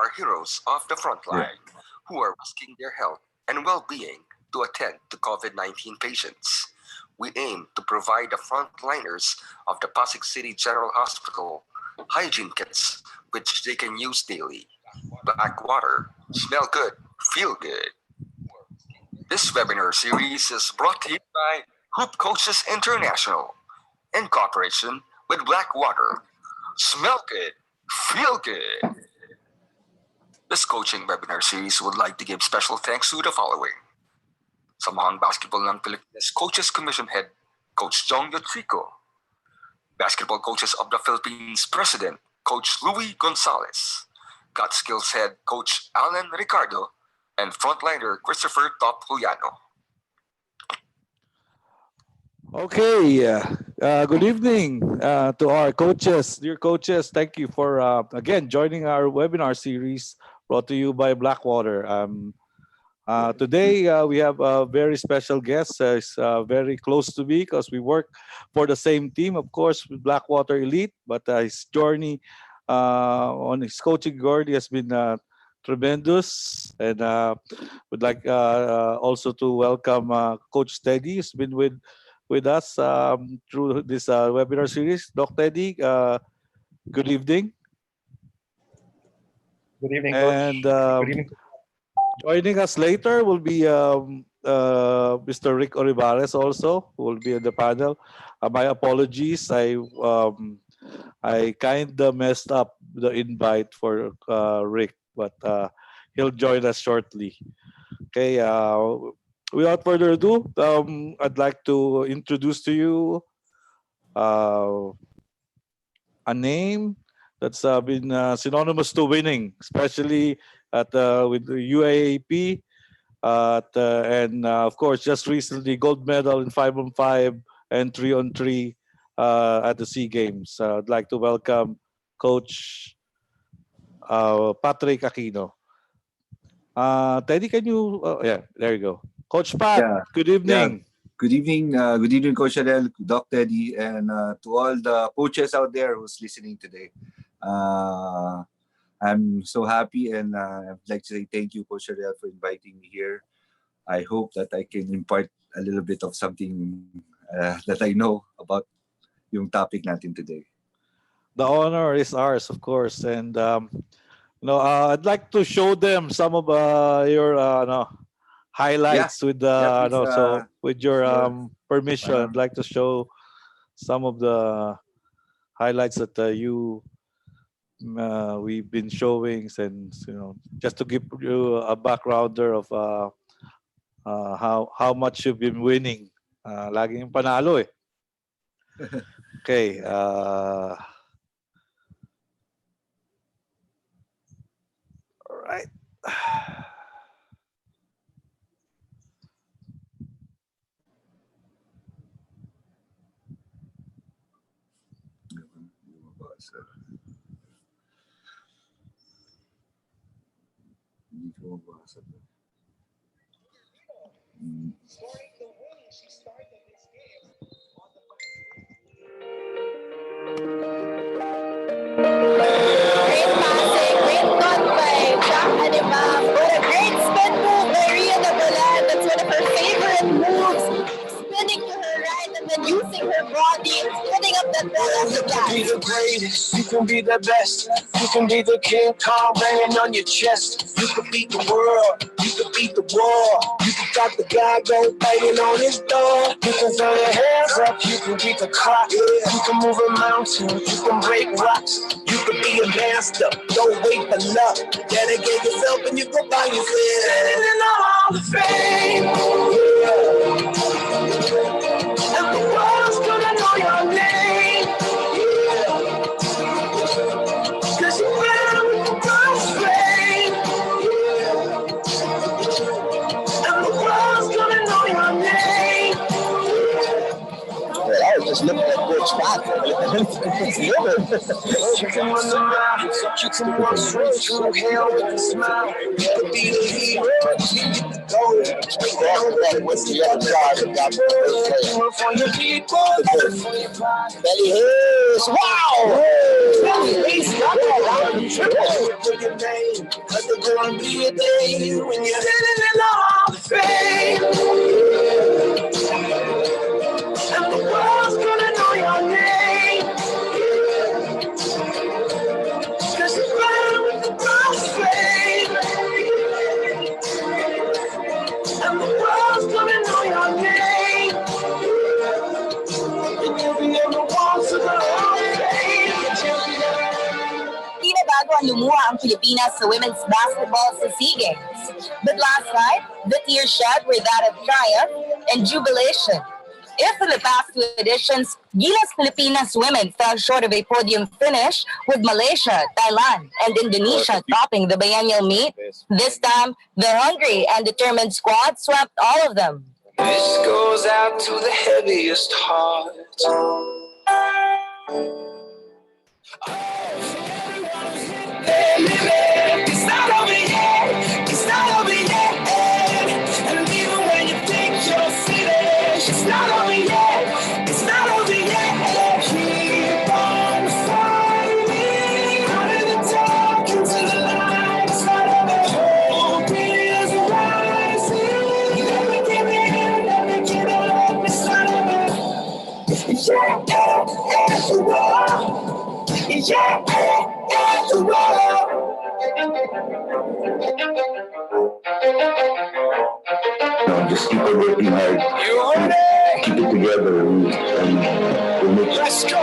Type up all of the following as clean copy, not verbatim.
are heroes of the front line who are risking their health and well-being to attend to COVID-19 patients. We aim to provide the frontliners of the Pasig City General Hospital hygiene kits which they can use daily. Black water, smell good, feel good. This webinar series is brought to you by Hoop Coaches International in cooperation with Blackwater. Smell good, feel good. This coaching webinar series would like to give special thanks to the following. Samahang Basketball ng Pilipinas Coaches Commission Head, Coach Jong Yotrico. Basketball Coaches of the Philippines President, Coach Louis Gonzalez. Got Skills Head, Coach Alan Ricardo. And frontliner Christopher Top Juliano. Okay, good evening to our coaches, dear coaches. Thank you for again joining our webinar series brought to you by Blackwater. Today we have a very special guest. It's very close to me because we work for the same team, of course, with Blackwater Elite. But his journey on his coaching journey has been tremendous, and would like also to welcome Coach Teddy, who's been with us through this webinar series. Doc Teddy, good evening. Good evening, and Coach. Good evening. Joining us later will be Mr. Rick Olivares, also, who will be on the panel. My apologies, I kind of messed up the invite for Rick, but he'll join us shortly. Okay, without further ado, I'd like to introduce to you a name that's been synonymous to winning, especially at with the UAAP, and of course, just recently gold medal in 5-on-5 and 3-on-3 at the SEA Games. I'd like to welcome Coach Patrick Aquino. Teddy, can you? Yeah, there you go. Coach Pat, good evening. Good evening, Coach Adel, Doc Teddy, and to all the coaches out there who's listening today. I'm so happy, and I'd like to say thank you, Coach Adel, for inviting me here. I hope that I can impart a little bit of something that I know about yung topic natin today. The honor is ours, of course, and I'd like to show them some of your highlights with so with your permission. I'd like to show some of the highlights that we've been showing, and just to give you a backgrounder of how much you've been winning. Laging panalo eh. Okay. All right. Scoring the win, she started this game on the great passing, great cut by Jack Animam. What a great spin move by Ria Nabalan. That's one of her favorite moves. Spinning to her right and then using her body, spinning up that ball as the gas. You can be the greatest, you can be the best, you can be the King Kong banging on your chest. You can beat the world, you can beat the war. You can stop the guy go banging on his door. You can throw your hands up, you can beat the clock. You can move a mountain, you can break rocks. You can be a master, don't wait for luck. Dedicate yourself and you go find yourself. Standing in the Hall of Fame, and the world's gonna know your name, cause you better with the girls' fame, and the world's gonna know your name. I was just looking at Coach Pat. You can run the mile, you can walk straight through hell with a smile. You could be the hero, you get the gold. What's the other side of that? For your people, for your pride. Belly Hills, wow! Belly Hills, got that around for your name. Cause there's gonna be a day when you're sitting in the Hall of Fame. And the world's gonna know your name. Cause you're right with the Hall of Fame. And the world's gonna know your name. And you'll be on the walls of the Hall of Fame. Di na bago ang lumuha ang Pilipinas sa women's basketball sa SEA Games. But last night, the tears shed were that of triumph and jubilation. If in the past two editions, Gilas Pilipinas women fell short of a podium finish with Malaysia, Thailand, and Indonesia topping the biennial meet, this time, the hungry and determined squad swept all of them. This goes out to the heaviest hearts. It's not over yet. It's not over yet. And even when you think you're finished, it's not over yet. It's not over yet. Keep on fighting out of the dark into the light. It's not over. Hope is rising. Never give in, never give up. It's not over. Just keep on working hard. You ready? Keep it together, and we'll make Let's go.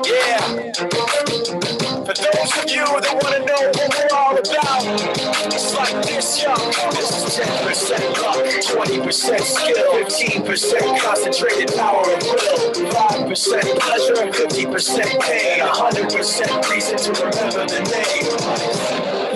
Yeah. For those of you that want to know what we're all about, it's like this, yo. This is 10% luck, 20% skill, 15% concentrated power of will, 5% pleasure, 50% pain, 100% reason to remember the name.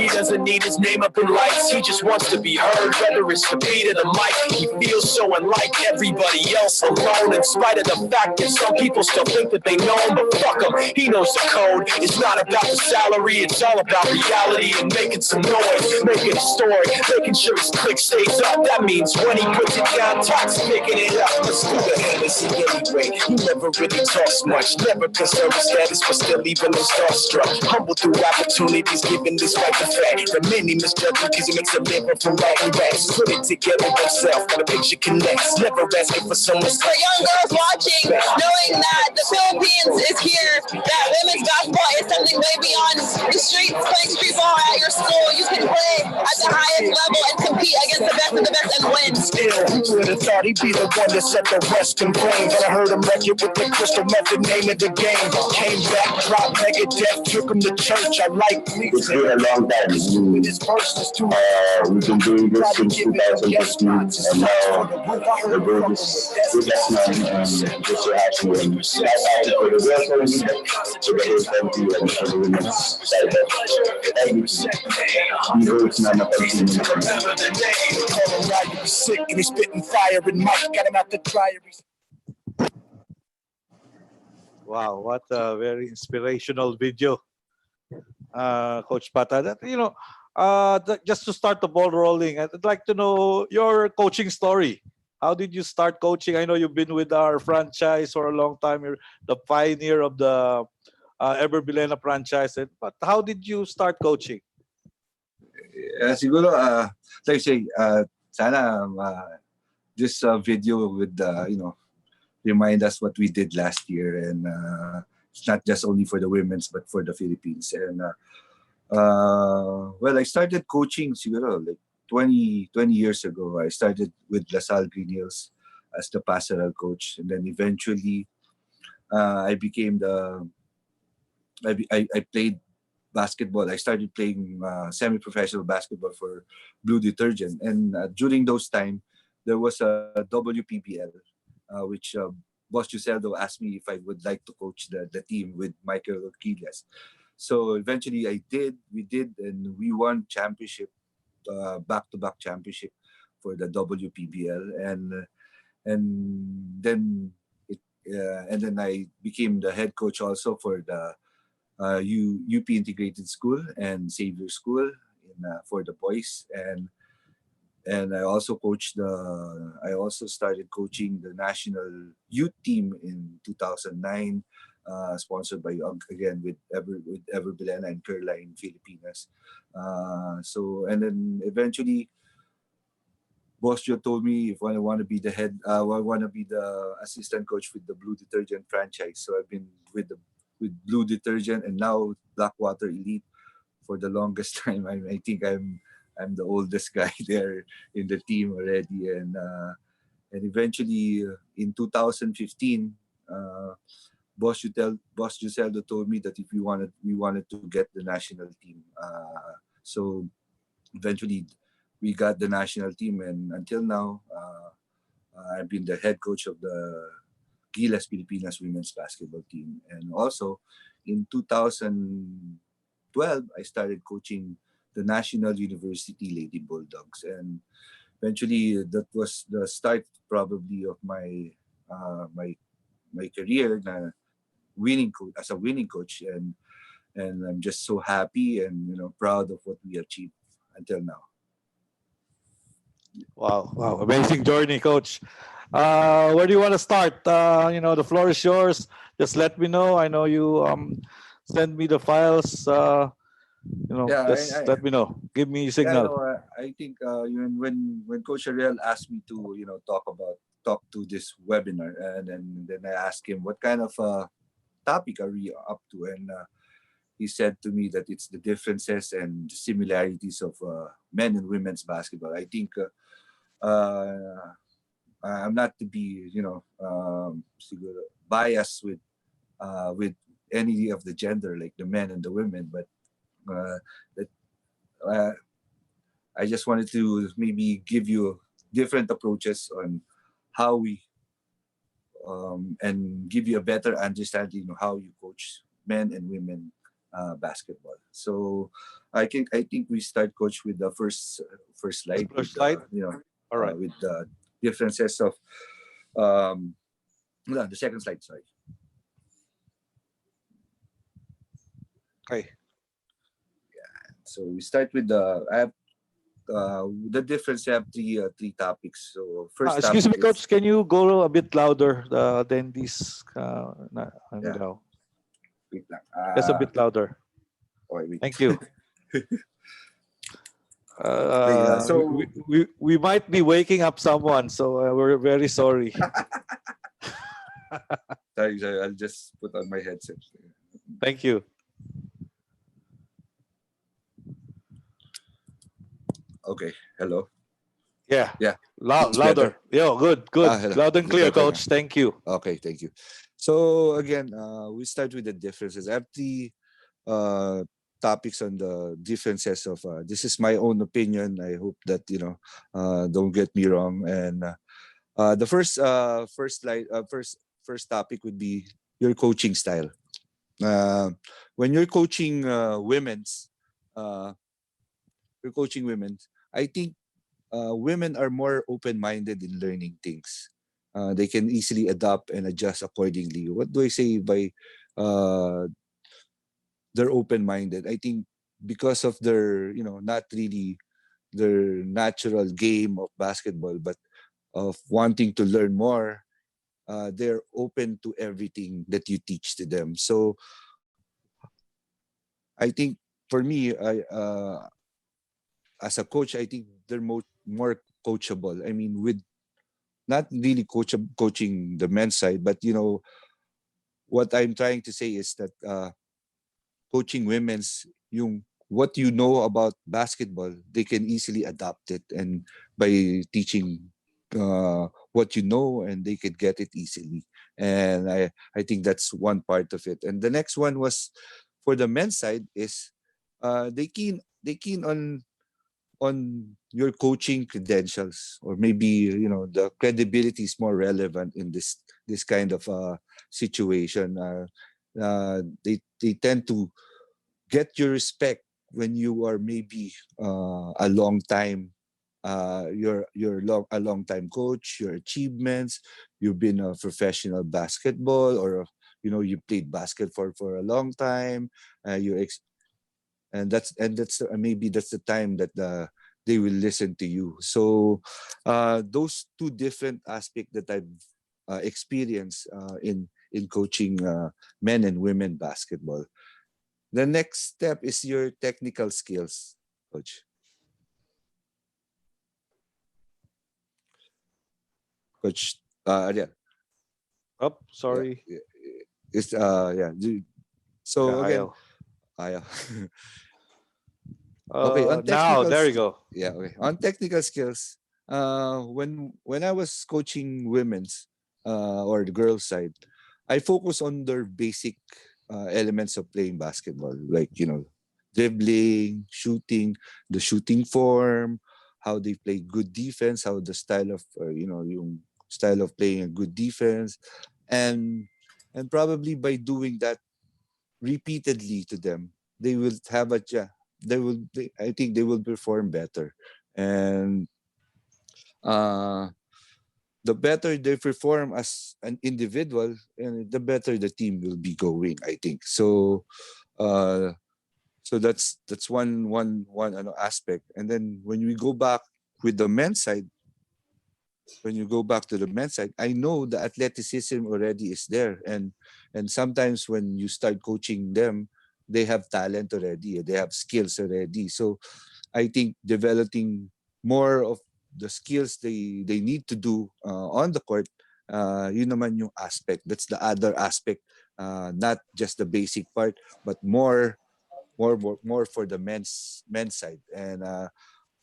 He doesn't need his name up in lights, he just wants to be heard, whether it's the beat of the mic. He feels so unlike everybody else, alone, in spite of the fact that some people still think that they know him, but fuck him, he knows the code. It's not about the salary, it's all about reality and making some noise, making a story, making sure his click stays up. That means when he puts it down, talks picking it up. Let's do the Hennessy anyway. He never really talks much, never concerned with status, but still even though starstruck. Humble through opportunities, given despite the fact that many misjudge him because he makes a living from writing raps. Put it together himself, and the picture connects. Never asking for someone's. For young girls watching, knowing that the Philippines is here, that women's basketball is something way beyond the streets, playing street ball at your school. You can play at the highest level and compete against the best of the best and win. Still, who would have thought he'd be the one that set the West complain? But I heard him wreck it with the crystal method, name of the game. Came back, dropped Megadeth, took him to church. I like It's been a long time. with his verses too. We've been doing this since 2015, and now the road is with us now, and just so happy. And that's how for the girls only, but for the whole country and for the women's side of everything. We know it's not a team. Remember the name. Call him right, he was sick and he's spitting fire. And Mike got him out the dryer. Wow, what a very inspirational video, Coach Pata. That, just to start the ball rolling, I'd like to know your coaching story. How did you start coaching? I know you've been with our franchise for a long time. You're the pioneer of the Ever Bilena franchise. But how did you start coaching? Siguro, like I say, sana this video would, remind us what we did last year. And it's not just only for the women's, but for the Philippines. And well, I started coaching siguro like 20 years ago. I started with LaSalle Green Hills as the pastoral coach. And then eventually, I became I played basketball. I started playing semi-professional basketball for Blue Detergent. And during those time, there was a WPBL, which Boss Giuseldo asked me if I would like to coach the team with Michael Orquillas. So eventually we did, and we won championship, back-to-back championship for the WPBL. and then and then I became the head coach also for the UP Integrated School and Xavier School for the boys, and I also started coaching the national youth team in 2009, sponsored by again with Ever Bilena and Caroline Filipinas. So and then eventually Boss Joe told me if I want to be the head, I want to be the assistant coach with the Blue Detergent franchise. So I've been with Blue Detergent and now Blackwater Elite for the longest time. I think I'm the oldest guy there in the team already, and eventually in 2015, Boss Giseldo told me that if we wanted to get the national team. So eventually we got the national team, and until now I've been the head coach of the Gilas Pilipinas women's basketball team. And also in 2012 I started coaching the National University Lady Bulldogs, and eventually that was the start probably of my career na as a winning coach, and I'm just so happy and proud of what we achieved until now. Wow, wow, amazing journey, Coach. Where do you want to start? The floor is yours. Just let me know. I know you send me the files. Yeah, Just let me know. Give me a signal. no, I think when Coach Ariel asked me to talk to this webinar, and then I asked him what kind of topic are we up to, and he said to me that it's the differences and similarities of men and women's basketball. I think I'm not to be siguro biased with any of the gender, like the men and the women, but that uh, I just wanted to maybe give you different approaches on how we and give you a better understanding of how you coach men and women basketball. So I think we start, coach, with the first slide. First slide. All right. With the differences of um, no, the second slide. Sorry. Okay. So we start with the difference. I have three topics. So first, Excuse me, topic Coach. Can you go a bit louder than this? Yeah. Wait lang. Just a bit louder. Okay, wait. Thank you. So we might be waking up someone, so we're very sorry. sorry, I'll just put on my headset. Thank you. Okay. Hello. Yeah. Yeah. Louder. Yo, good. Hello. Loud and clear, Better Coach. Thank you. Okay, thank you. So again, we start with the differences. I have three topics on the differences of. This is my own opinion. I hope that don't get me wrong. And the first topic would be your coaching style. When you're coaching uh, I think women are more open-minded in learning things. They can easily adapt and adjust accordingly. What do I say by uh, they're open-minded? I think because of their, not really their natural game of basketball, but of wanting to learn more, they're open to everything that you teach to them. So I think for me, as a coach, I think they're more coachable. I mean, with not really coaching the men's side, but what I'm trying to say is that coaching women's, yung what you know about basketball, they can easily adapt it, and by teaching what you know, and they could get it easily. And I think that's one part of it. And the next one was for the men's side is they keen on your coaching credentials, or maybe the credibility is more relevant in this kind of situation. They tend to get your respect when you are maybe a long time a long time coach, your achievements, you've been a professional basketball, or you played basket for a long time. You and that's maybe that's the time that they will listen to you. So those two different aspects that I've experienced in coaching men and women basketball. The next step is your technical skills, coach. Coach, yeah, Oh, yeah, sorry. yeah. It's yeah. Yeah, So again, I'll. yeah. Okay, on Now technical there you sk- go. yeah, okay. On technical skills, when I was coaching women's or the girls side, I focus on their basic elements of playing basketball, like dribbling, shooting, the shooting form, how they play good defense, how the style of yung style of playing a good defense, and probably by doing that repeatedly to them, they will have a I think they will perform better. And uh the better they perform as an individual, and the better the team will be going, I think. So uh that's one aspect. And then when you go back to the men's side, I know the athleticism already is there, and sometimes when you start coaching them, they have talent already, they have skills already. So I think developing more of the skills they need to do on the court, yun naman yung aspect. That's the other aspect, not just the basic part, but more for the men's side.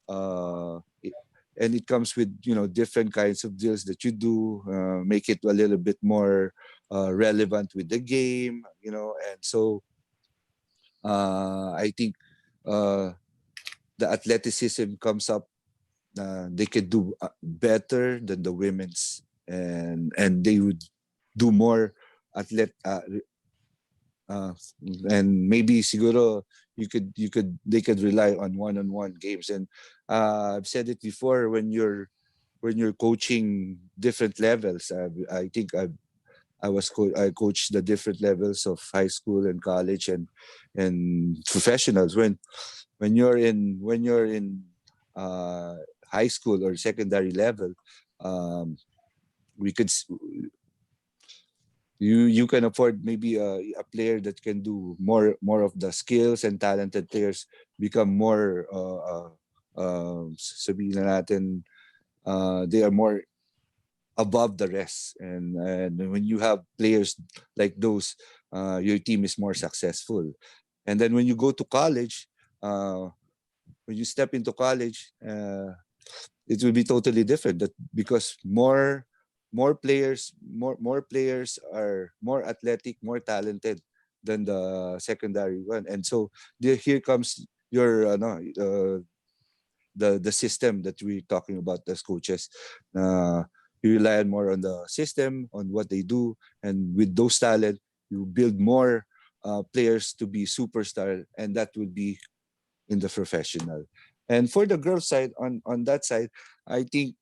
Uh, it, and it comes with different kinds of deals that you do, make it a little bit more relevant with the game, and so I think uh, the athleticism comes up. They could do better than the women's, and they would do more athlete uh, and maybe siguro they could rely on one-on-one games. And I've said it before, when you're coaching different levels, I think I coached the different levels of high school and college and professionals. When you're in uh, high school or secondary level, um, we could you can afford maybe a player that can do more of the skills, and talented players become more sabihin na natin, they are more above the rest. And when you have players like those, your team is more successful. And then when you go to college, when you step into college, it will be totally different. That because more players are more athletic, more talented than the secondary one. And so here comes your the system that we're talking about as coaches. Uh, you rely more on the system, on what they do, and with those talent, you build more players to be superstar, and that would be in the professional. And for the girls side, on that side, I think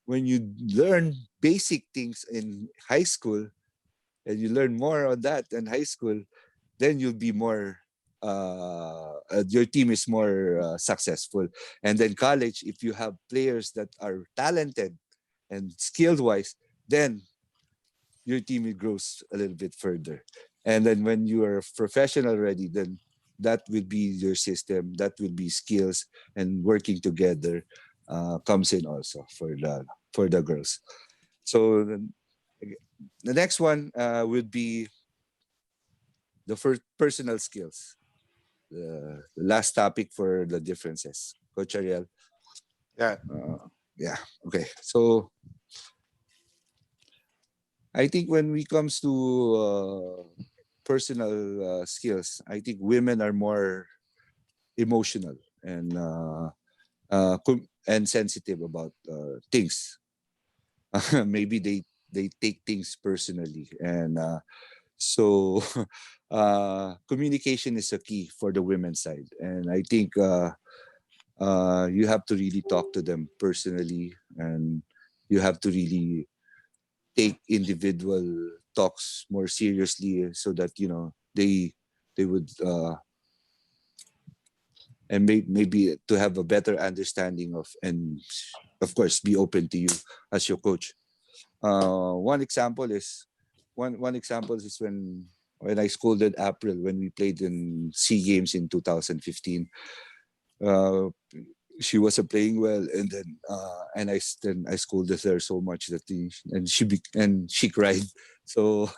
when you learn basic things in high school, and you learn more on that in high school, then you'll be more your team is more successful. And then college, if you have players that are talented and skilled wise, then your team grows a little bit further. And then when you are professional already, then that will be your system, that will be skills, and working together comes in also for the girls. So the next one would be the first personal skills, the last topic for the differences. Coach Ariel. Yeah. Yeah. Okay. So I think when we comes to personal skills, I think women are more emotional and sensitive about things. Maybe they take things personally, and so communication is a key for the women's side. And I think you have to really talk to them personally, and you have to really take individual talks more seriously, so that they would and maybe to have a better understanding of, and of course be open to you as your coach. One example is when I scolded April when we played in SEA Games in 2015. Uh, she wasn't playing well, and then I scolded her so much that and she cried. So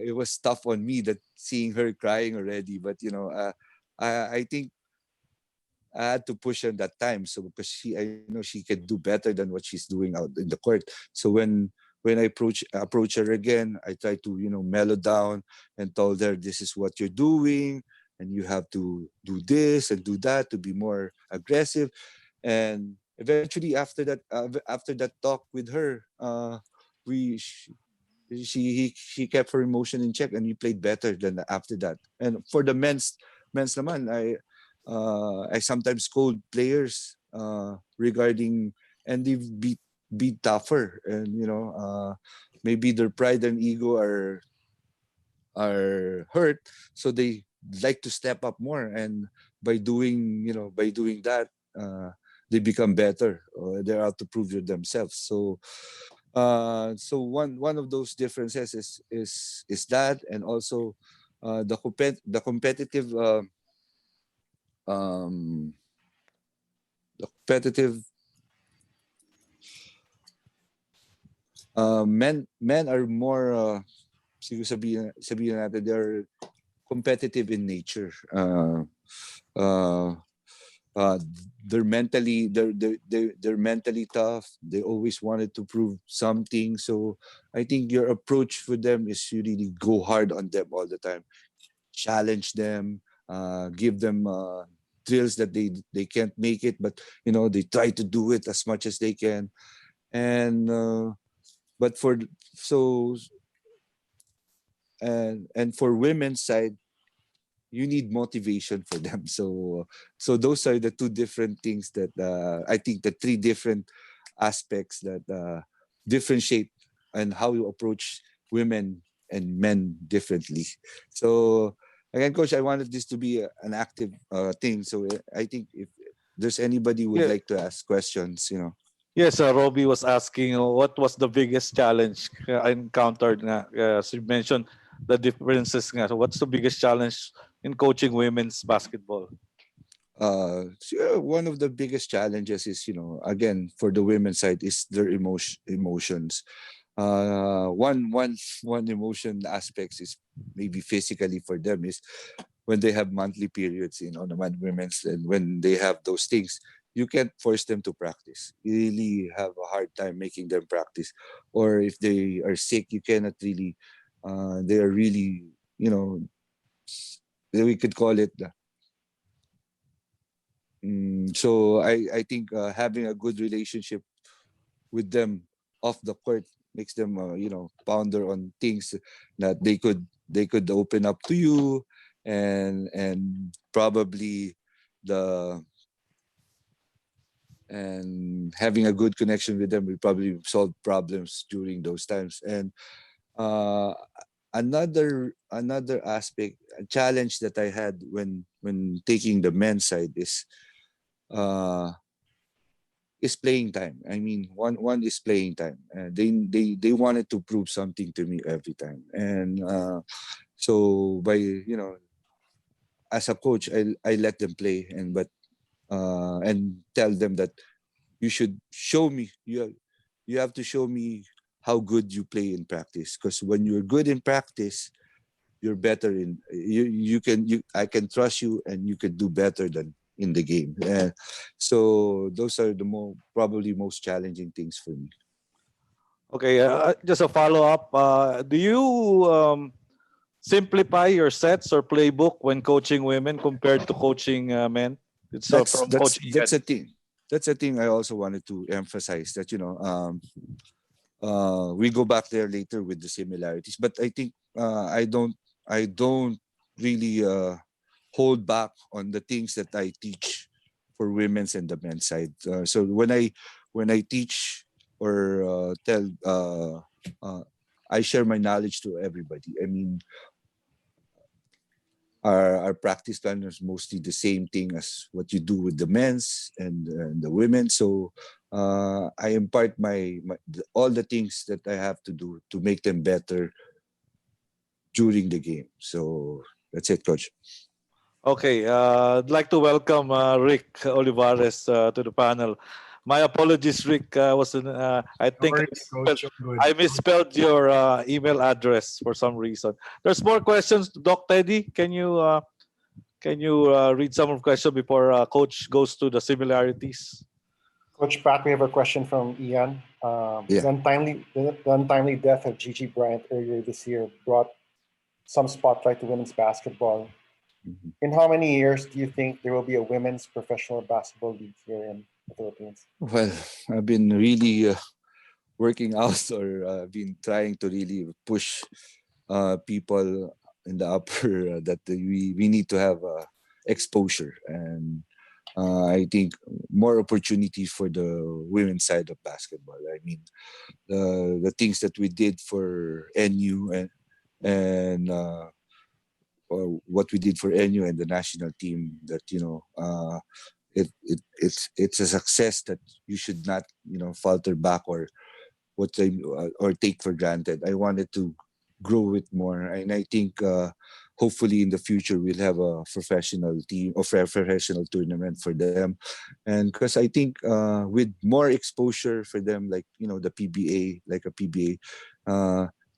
it was tough on me that seeing her crying already. But I think I had to push her that time. So because I know she can do better than what she's doing out in the court. So when I approach her again, I try to mellow down and told her, this is what you're doing, and you have to do this and do that to be more aggressive. And eventually, after that talk with her, we she kept her emotion in check, and we played better than after that. And for the men's naman, I sometimes scold players regarding, and they be tougher, and maybe their pride and ego are hurt, so they like to step up more, and by doing that, they become better, or they're out to prove it themselves. So one of those differences is that, and also the competitive um, the competitive men are more, siguro sabihin natin, they're competitive in nature. Uh, uh, they're mentally tough. They always wanted to prove something. So I think your approach for them is you really go hard on them all the time, challenge them, give them drills that they can't make it, but they try to do it as much as they can. And but for so and for women's side, you need motivation for them. So those are the two different things that I think the three different aspects that differentiate and how you approach women and men differently. So again, coach, I wanted this to be an active thing. So I think if there's anybody who would Yeah. like to ask questions. Yes, Robbie was asking what was the biggest challenge I encountered nga. So you mentioned the differences nga. So what's the biggest challenge in coaching women's basketball? One of the biggest challenges is, again, for the women's side, is their emotions. One emotion aspects is maybe physically for them is when they have monthly periods, naman women's, and when they have those things, you can't force them to practice. You really have a hard time making them practice. Or if they are sick, you cannot really, they are really, we could call it. So I think having a good relationship with them off the court makes them ponder on things that they could open up to you, and probably the and having a good connection with them will probably solve problems during those times. And uh, another aspect, a challenge that I had when taking the men's side uh, is playing time. I mean, one is playing time. They wanted to prove something to me every time, and so by as a coach, I let them play, and tell them that you should show me you have to show me how good you play in practice, because when you're good in practice, you're better in you I can trust you, and you can do better than in the game. So those are the probably most challenging things for me. Okay, just a follow up. Do you simplify your sets or playbook when coaching women compared to coaching men? It's That's from that's Coach that's Ian. a thing. That's a thing I also wanted to emphasize, that we go back there later with the similarities, but I think I don't really hold back on the things that I teach women's and the men's side. So when I teach or tell, I share my knowledge to everybody. I mean, our practice plan is mostly the same thing as what you do with the men's and the women. So I impart all the things that I have to do to make them better during the game. So that's it, coach. Okay, I'd like to welcome Rick Olivares to the panel. My apologies, Rick. I think Coach. Good. I misspelled your email address for some reason. There's more questions, Doc Teddy. Can you read some of the questions before Coach goes to the similarities? Coach Pat, we have a question from Ian. Yeah. The untimely death of Gigi Bryant earlier this year brought some spotlight to women's basketball. Mhm. In how many years do you think there will be a women's professional basketball league here in the Philippines? Well, I've been really working out or been trying to really push people in the upper that we need to have exposure, and I think more opportunities for the women's side of basketball. I mean, the things that we did for NU and or what we did for NU and the national team, that it's a success that you should not falter back or take for granted. I wanted to grow it more, and I think hopefully in the future we'll have a professional team or professional tournament for them, and because I think with more exposure for them, like the PBA, like a PBA,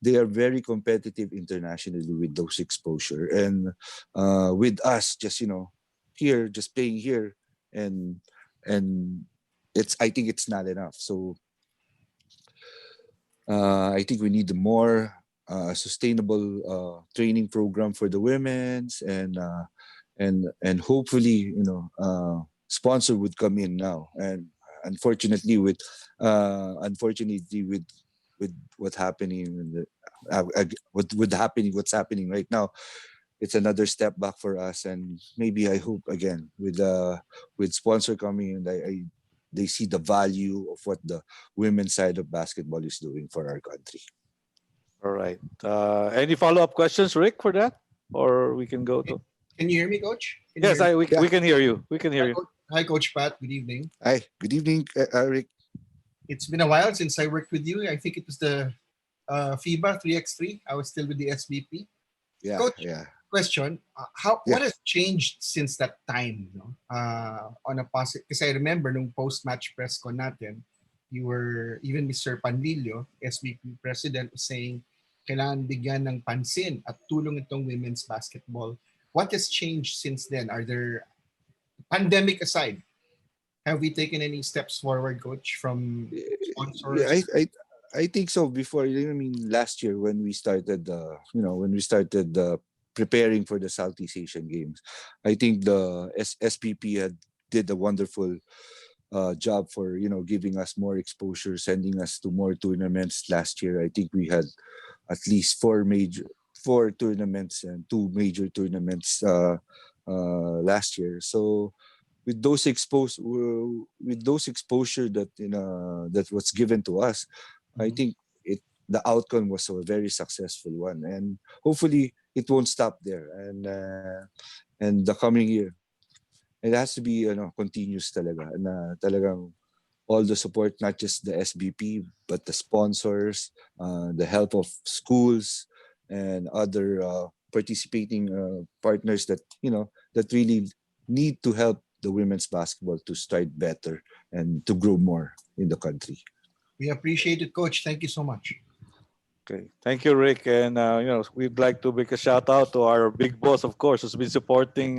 they are very competitive internationally with those exposure, and with us just here, just playing here, and I think it's not enough. So I think we need a more sustainable training program for the women's, and hopefully sponsor would come in now. And unfortunately with what's happening what's happening right now, it's another step back for us. And maybe I hope again with sponsor coming in, they see the value of what the women's side of basketball is doing for our country. All right. Any follow-up questions, Rick, for that? Or we can go to... Can you hear me, Coach? Yes, we can hear you. We can hear you. Hi, Coach Pat. Good evening. Hi, good evening, Rick. It's been a while since I worked with you. I think it was the FIBA 3x3. I was still with the SBP. Yeah, Coach, yeah. question: what has changed since that time? On a positive, because I remember nung post-match press con natin, you were even Mr. Pandillo, SBP president, was saying kailangan bigyan ng pansin at tulong itong women's basketball. What has changed since then? Are there, pandemic aside, have we taken any steps forward, Coach, from sponsors? Yeah, I think so. Before, last year when we started, preparing for the Southeast Asian Games, I think the SPP did a wonderful job for giving us more exposure, sending us to more tournaments. Last year, I think we had at least four tournaments and two major tournaments last year. So with those exposure that was given to us, I think the outcome was a very successful one, and hopefully it won't stop there. And the coming year, it has to be continuous talaga, and talagang all the support, not just the SBP but the sponsors, the help of schools and other participating partners that that really need to help the women's basketball to start better and to grow more in the country. We appreciate it, Coach. Thank you so much. Okay, thank you, Rick. And we'd like to make a shout out to our big boss, of course, who's been supporting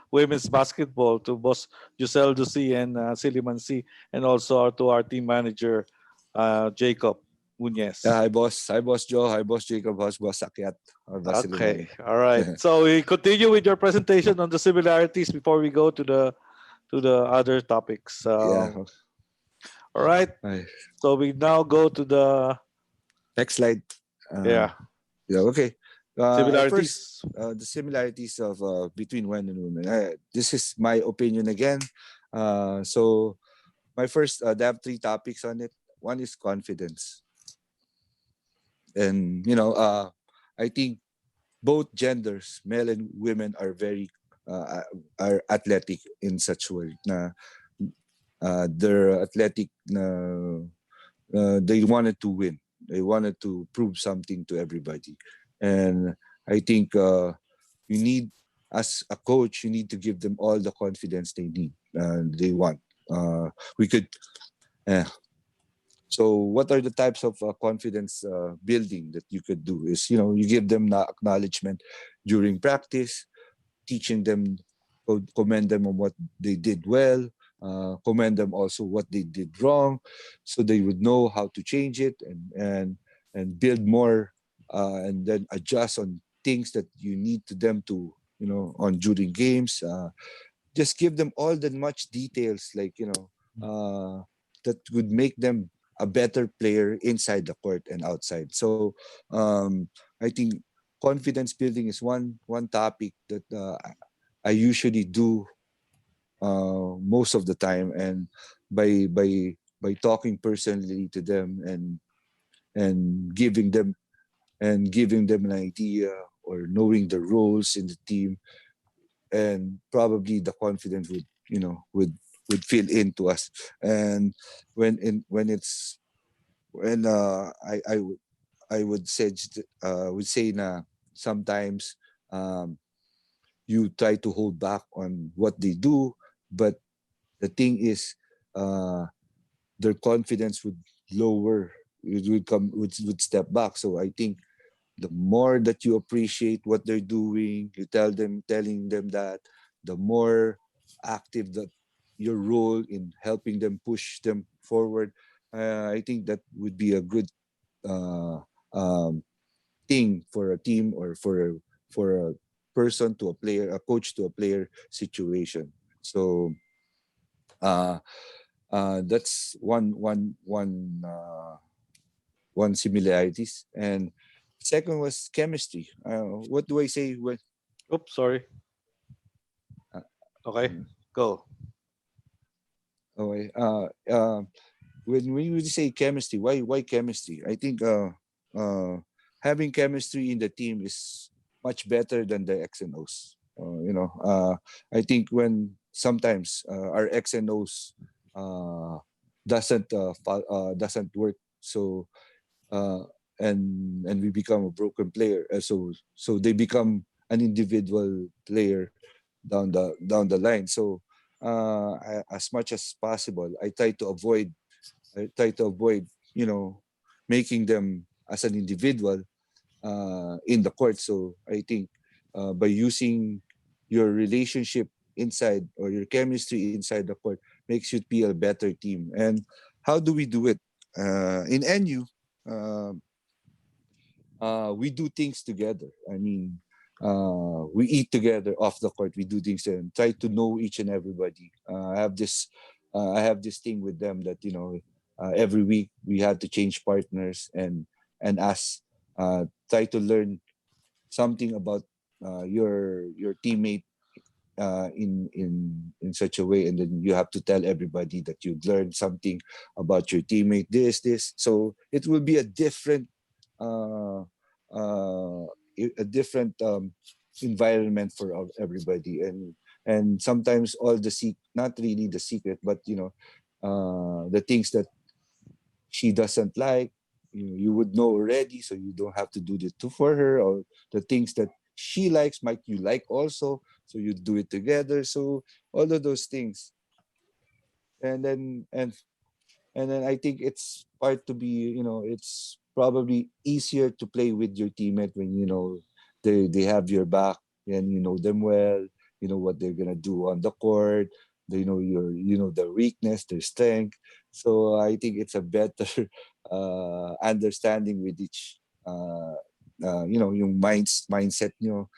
women's basketball, to Boss Giselle Ducy and Siliman C, and also to our team manager, Jacob Muñez. Yeah, hi boss Joe, hi boss Jacob, hi boss Akyat. Okay, all right. So we continue with your presentation on the similarities before we go to the other topics. Yeah. All right. So we now go to the next slide. yeah. Okay. First, Similarities. the similarities of between men and women. This is my opinion again. So my first, they have three topics on it. One is confidence, and I think both genders, male and women, are very are athletic in such way. Na they're athletic. They wanted to win. They wanted to prove something to everybody, and I think you need, as a coach, you need to give them all the confidence they need. They want. We could. Uh, so, what are the types of confidence building that you could do? Is you give them the acknowledgement during practice, teaching them, commend them on what they did well, commend them also what they did wrong, so they would know how to change it and build more, and then adjust on things that you need to them to on during games. Just give them all the much details, like that would make them a better player inside the court and outside. So I think confidence building is one topic that I usually do most of the time, and by talking personally to them and giving them an idea, or knowing the roles in the team, and probably the confidence would fill into us. And when it's when I would say na sometimes you try to hold back on what they do, but the thing is, uh, their confidence would lower. It would step back. So I think the more that you appreciate what they're doing, you telling them that, the more active that your role in helping them push them forward. I think that would be a good uh, um, thing for a team, or for a person to a player, a coach to a player situation. So uh, that's one similarities. And second was chemistry. What do I say when Oops, sorry. uh, Okay, go. okay, when we say chemistry, why chemistry? I think having chemistry in the team is much better than the X and O's. I think when sometimes our X and O's uh, doesn't work, so uh, and we become a broken player. So they become an individual player down the line. So as much as possible, I try to avoid, making them as an individual in the court. So I think by using your relationship inside, or your chemistry inside the court, makes you be a better team. And how do we do it? In NU, uh, we do things together. I mean, we eat together off the court. We do things and try to know each and everybody. I have this thing with them that every week we had to change partners and ask, try to learn something about your teammate in such a way, and then you have to tell everybody that you learned something about your teammate, this. So it will be a different uh, uh, a different environment for everybody. And sometimes all not really the secret, but the things that she doesn't like, you would know already, so you don't have to do this to for her. Or the things that she likes might you like also, so you do it together. So all of those things. And then and and then I think it's part to be, it's probably easier to play with your teammate when they have your back, and you know them well. You know what they're gonna do on the court. They know their weakness, their strength. So I think it's a better understanding with each. Yung mindset nyo.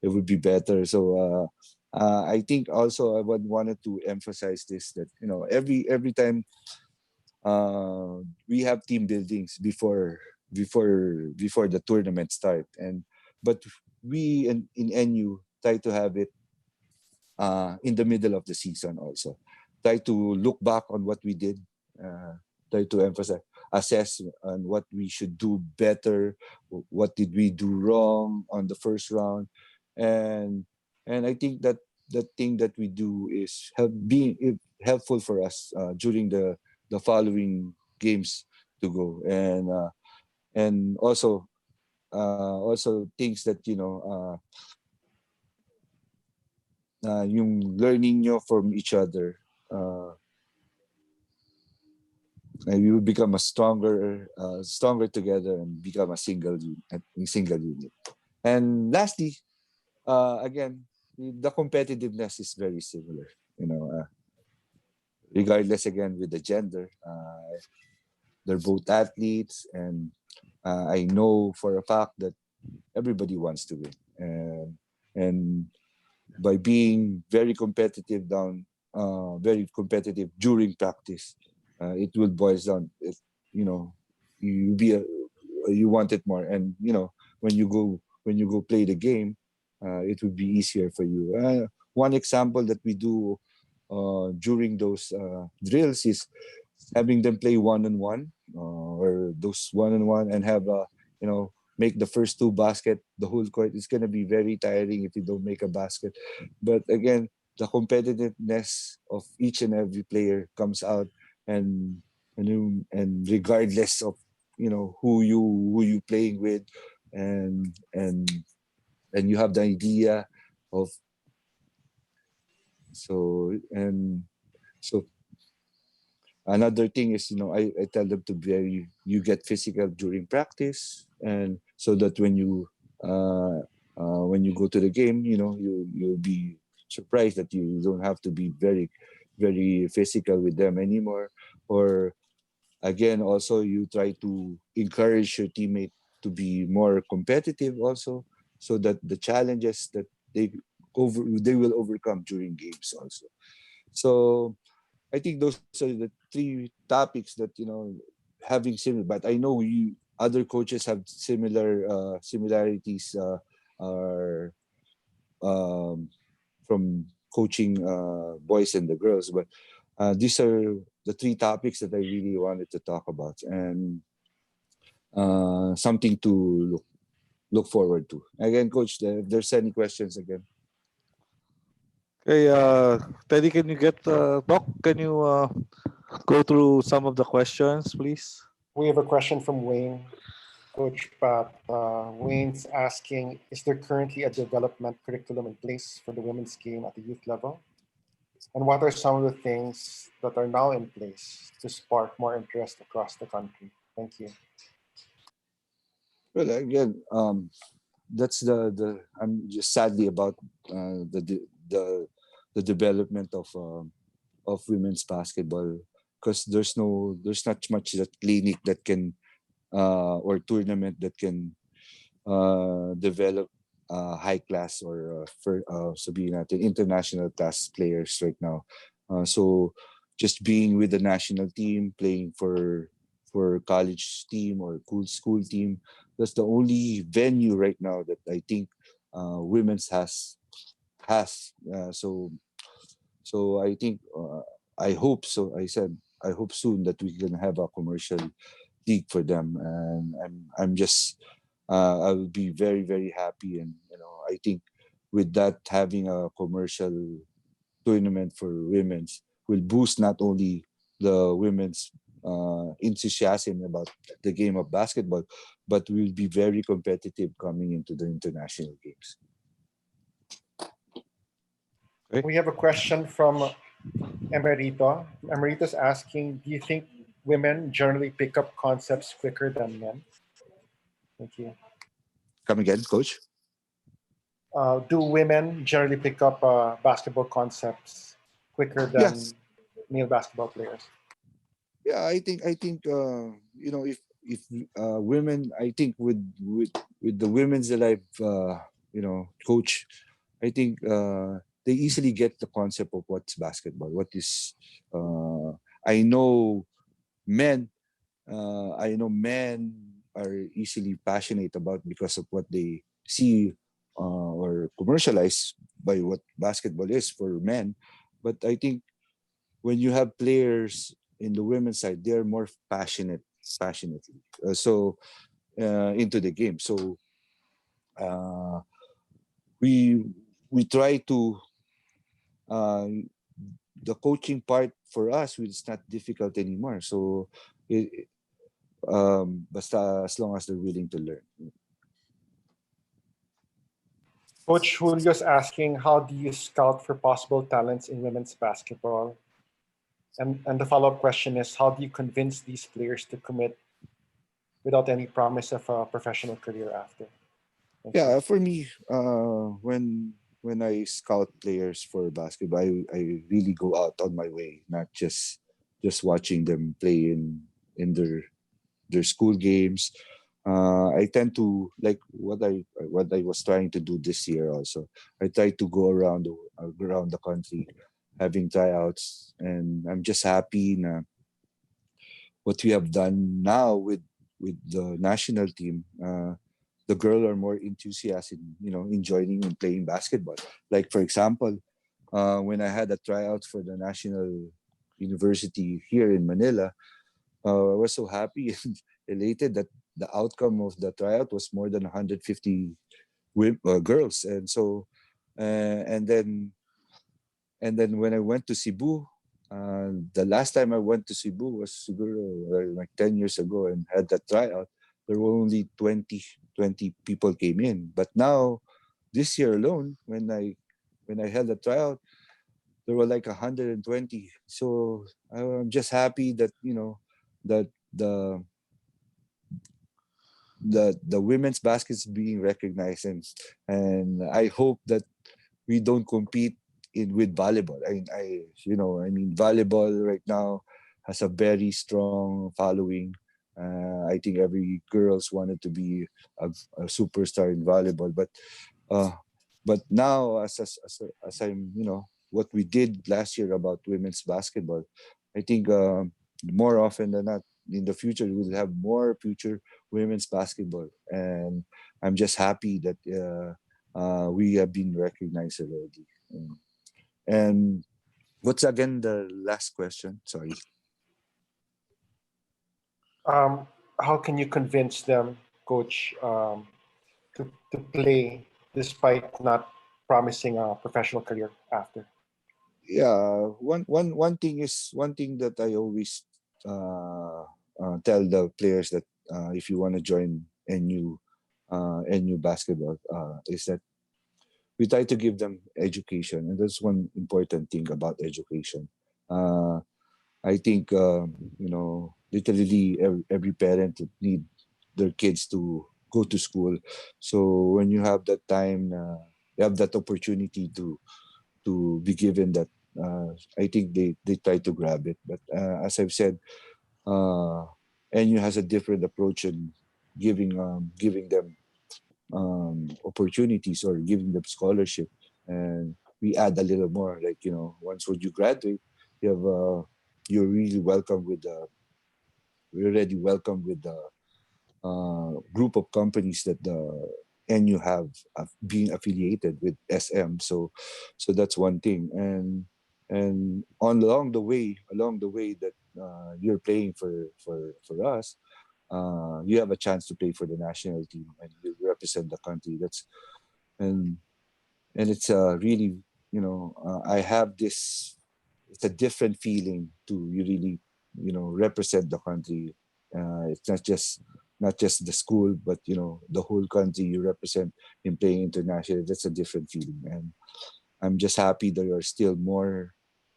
It would be better. So I think also I wanted to emphasize this, that every time we have team buildings before before the tournament start. But we in NU try to have it in the middle of the season also. Try to look back on what we did. Try to assess on what we should do better. What did we do wrong on the first round, and I think that the thing that we do is being helpful for us during the following games to go, and also things that yung learning nyo from each other, and you will become stronger together and become a single unit. And lastly, again, the competitiveness is very similar. Regardless again with the gender, they're both athletes, and I know for a fact that everybody wants to win, and by being very competitive during practice, it will boil down. You know, you be a, you want it more, and when you go play the game, it would be easier for you. One example that we do during those drills is having them play one-on-one, or those one-on-one, and have make the first two basket the whole court. It's going to be very tiring if you don't make a basket. But again, the competitiveness of each and every player comes out, and regardless of who you playing with, and you have the idea of so another thing is, I tell them to you get physical during practice, and so that when you go to the game, you'll be surprised that you don't have to be very, very physical with them anymore. Or again, also you try to encourage your teammate to be more competitive also, so that the challenges that they will overcome during games also. So I think those are the three topics that having similar. But I know other coaches have similarities, are from coaching boys and the girls. But these are the three topics that I really wanted to talk about, and something to look forward to. Again, Coach, if there's any questions again. Okay, Teddy, can you Can you go through some of the questions, please? We have a question from Wayne. Coach Pat, Wayne's asking, is there currently a development curriculum in place for the women's game at the youth level? And what are some of the things that are now in place to spark more interest across the country? Thank you. Well, again, that's I'm just sadly about the development of women's basketball, because there's not much that clinic that can or tournament that can develop high class or sabihin natin international class players right now. So just being with the national team, playing for college team or school team, that's the only venue right now that I think women's has. So I think I hope so. I hope soon that we can have a commercial league for them, and I'm just I will be very, very happy, and I think with that, having a commercial tournament for women's will boost not only the women's enthusiasm about the game of basketball, but will be very competitive coming into the international games. We have a question from Emerito. Emerito's asking, do you think women generally pick up concepts quicker than men? Thank you. Come again, Coach? Do women generally pick up basketball concepts quicker than male basketball players? Yeah, I think if women, I think with the women's that I've coach, I think they easily get the concept of what's basketball. What is I know men are easily passionate about because of what they see or commercialized by what basketball is for men. But I think when you have players in the women's side, they're more passionately into the game. So uh, we we try to uh, the coaching part for us it's not difficult anymore. So it, basta as long as they're willing to learn. Coach Julio's asking, how do you scout for possible talents in women's basketball? And the follow-up question is, how do you convince these players to commit without any promise of a professional career after? Thank Yeah, you. for me, when I scout players for basketball, I really go out on my way, not just watching them play in their school games. I tend to like what I was trying to do this year. Also, I try to go around the country, having tryouts, and I'm just happy na what we have done now with the national team. The girls are more enthusiastic, in joining and playing basketball. Like for example, when I had a tryout for the national university here in Manila, I was so happy and elated that the outcome of the tryout was more than 150 girls, and so and then when I went to Cebu, the last time I went to Cebu was like 10 years ago and had that tryout. There were only 20 people came in. But now, this year alone, when I held a tryout, there were like 120. So I'm just happy that, that the women's basket is being recognized, and I hope that we don't compete in with volleyball. I mean volleyball right now has a very strong following. I think every girls wanted to be a superstar in volleyball, uh, but now as I'm what we did last year about women's basketball, I think more often than not in the future we'll have more future women's basketball, and I'm just happy that we have been recognized already. And what's again the last question? Sorry. How can you convince them, Coach, to play despite not promising a professional career after? Yeah, one thing that I always tell the players that if you want to join NU basketball is that we try to give them education, and that's one important thing about education. Uh, I think literally every parent would need their kids to go to school. So when you have that time, you have that opportunity to be given that. I think they try to grab it. But as I've said, uh, NU has a different approach in giving them opportunities or giving them scholarship, and we add a little more. Like once when you graduate, you have you're really welcome with the we're already welcome with the group of companies that the NU have being affiliated with SM. So that's one thing, and along the way that you're playing for us, you have a chance to play for the national team and you represent the country. And it's really I have this. It's a different feeling to you really represent the country. It's not just the school, but the whole country you represent in playing international. That's a different feeling, and I'm just happy that there are still more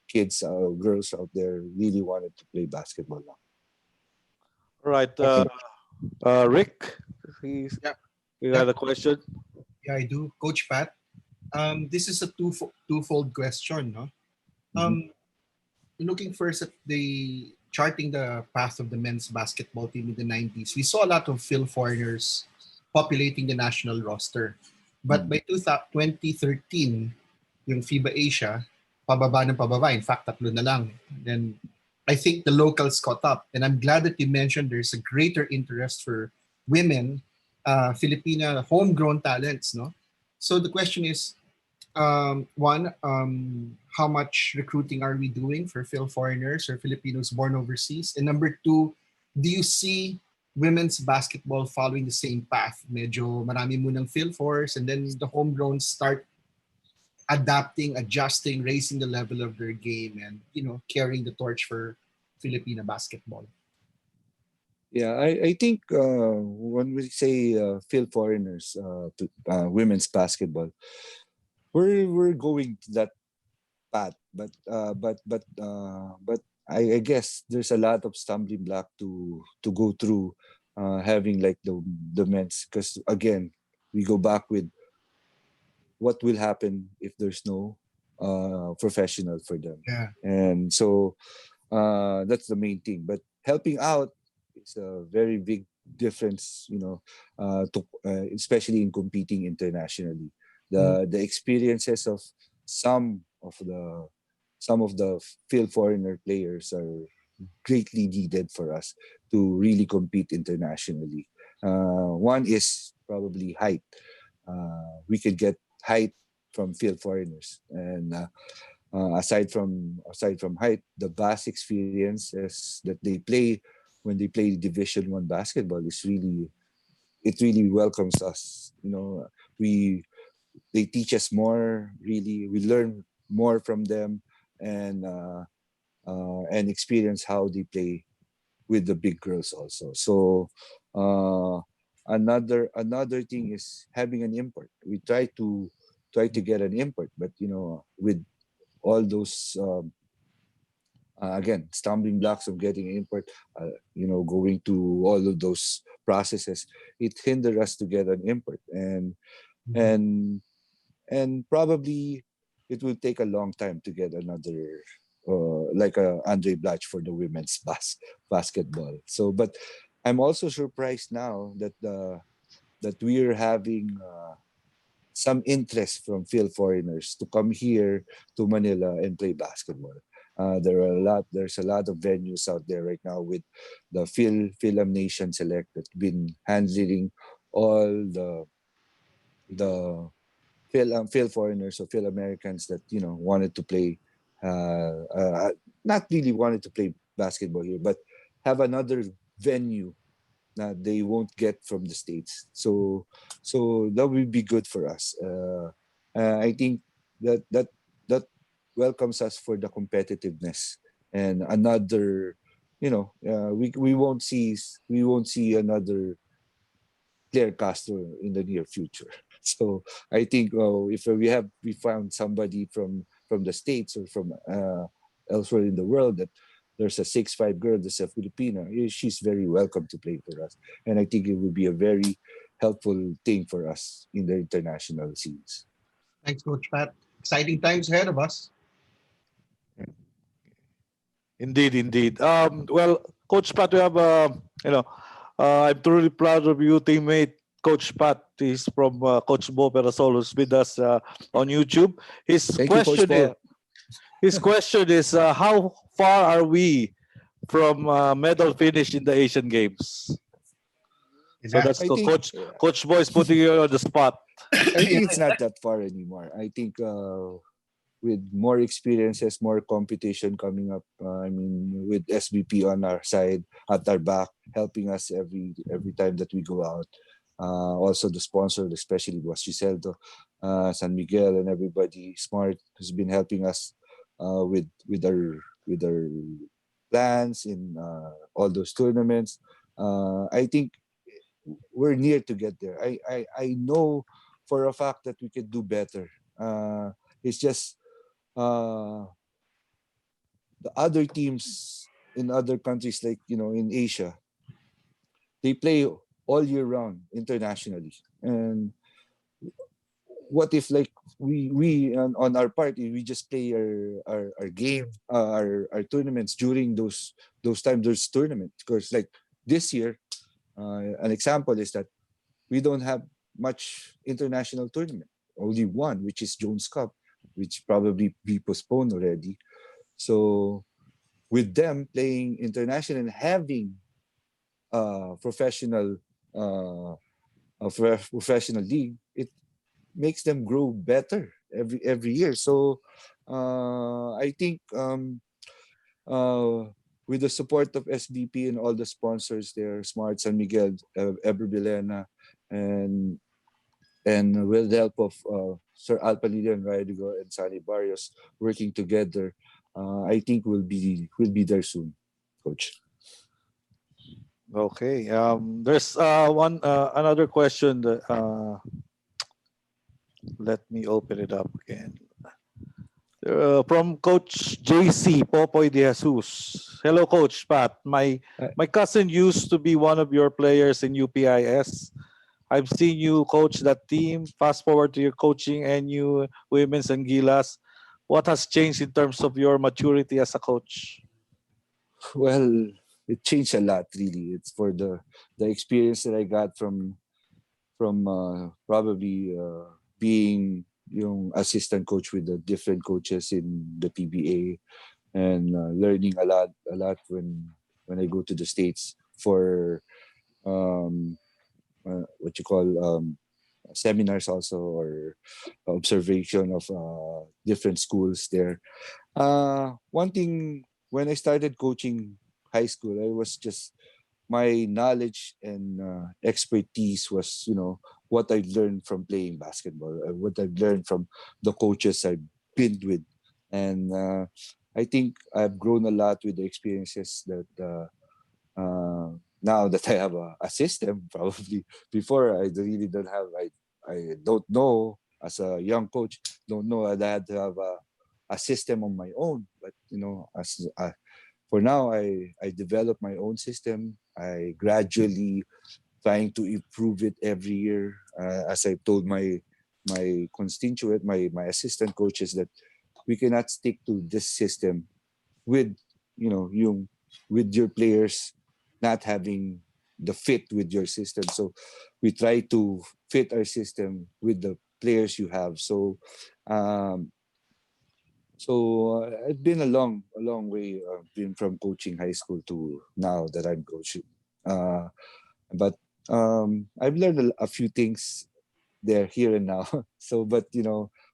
kids or girls out there really wanted to play basketball now. All right, Rick, he's, Yeah, you yeah, had a question. yeah, I do, Coach Pat. This is a twofold question, no? Mhm. Looking first at the charting the path of the men's basketball team in the 90s, we saw a lot of Phil foreigners populating the national roster. But by 2013, yung FIBA Asia, pababa ng pababa. In fact, tatlo na lang. Then I think the locals caught up. And I'm glad that you mentioned there's a greater interest for women, Filipina homegrown talents, no? So the question is, one, how much recruiting are we doing for Phil foreigners or Filipinos born overseas? And number two, do you see women's basketball following the same path? Medyo marami munang Phil fours and then the homegrown start adapting, adjusting, raising the level of their game and, carrying the torch for Filipina basketball. Yeah, I think when we say field foreigners to women's basketball, we're going to that path, but I guess there's a lot of stumbling block to go through, having like the men's, because again we go back with what will happen if there's no professional for them, Yeah. and so that's the main thing. But helping out is a very big difference, especially in competing internationally. The experiences of some of the field foreigner players are greatly needed for us to really compete internationally. One is probably height. We could get height from field foreigners, and aside from height, the vast experiences that they play when they play Division 1 basketball is really, it really welcomes us. We they teach us more. Really, we learn more from them, and experience how they play with the big girls also. So uh, another thing is having an import. We try to get an import, but with all those again stumbling blocks of getting an import, going to all of those processes, it hindered us to get an import, and probably it will take a long time to get another like a Andre Blatch for the women's basketball. So, but I'm also surprised now that we are having some interest from field foreigners to come here to Manila and play basketball. There's a lot of venues out there right now with the Film Nation Select that's been handling all the field foreigners or field Americans that wanted to play, not really wanted to play basketball here, but have another venue that they won't get from the States. So that will be good for us. I think that welcomes us for the competitiveness, and another, we won't see another Claire Castro in the near future. So I think if we found somebody from the States or from elsewhere in the world, that there's a 6'5" girl that's a Filipina, she's very welcome to play for us, and I think it would be a very helpful thing for us in the international scenes. Thanks, Coach Pat. Exciting times ahead of us. Indeed, indeed. Well, Coach Pat, we have I'm truly proud of you, teammate. Coach Pat is from Coach Bo Perasol, who's with us on YouTube. His Thank you, Coach question is, Bo. how far are we from medal finish in the Asian Games? So that's I think Coach Bo is putting you on the spot. I think it's not that far anymore. I think with more experiences, more competition coming up. With SBP on our side, at our back, helping us every time that we go out. Also the sponsor, especially was Giseldo, San Miguel, and everybody smart has been helping us with our plans in all those tournaments. I think we're near to get there. I know for a fact that we could do better. It's just the other teams in other countries, like in Asia, they play all year round internationally. And what if, like, we on our part, we just play our game, our tournaments during those times, those tournaments? Because like this year, an example is that we don't have much international tournament, only one, which is Jones Cup, which probably be postponed already. So with them playing international and having professional uh, professional league, it makes them grow better every year. So I think uh, with the support of SBP and all the sponsors there, Smart, San Miguel, Ever Bilena, and with the help of Sir Al Palillo and Rydigo and Sani Barrios working together, I think we'll be there soon, Coach. Okay. There's one another question that let me open it up again. From Coach JC Popoy de Jesus. Hello, Coach Pat. My cousin used to be one of your players in UPIS. I've seen you coach that team. Fast forward to your coaching NU Women's and Gilas. What has changed in terms of your maturity as a coach? Well, it changed a lot, really. It's for the experience that I got from probably being yung assistant coach with the different coaches in the PBA, and learning a lot when I go to the States for um, what you call seminars also, or observation of different schools there. One thing, when I started coaching high school, I was just, my knowledge and expertise was, what I learned from playing basketball, what I've learned from the coaches I've been with. And I think I've grown a lot with the experiences that now that I have a system. Probably before, I really don't have, I don't know, as a young coach, don't know that I had to have a system on my own. But as for now, I develop my own system. I gradually trying to improve it every year. As I told my constituent, my assistant coaches, that we cannot stick to this system with you with your players not having the fit with your system. So we try to fit our system with the players you have. So um, it's been a long way, been from coaching high school to now that I'm coaching. Uh, but I've learned a few things there, here and now. So, but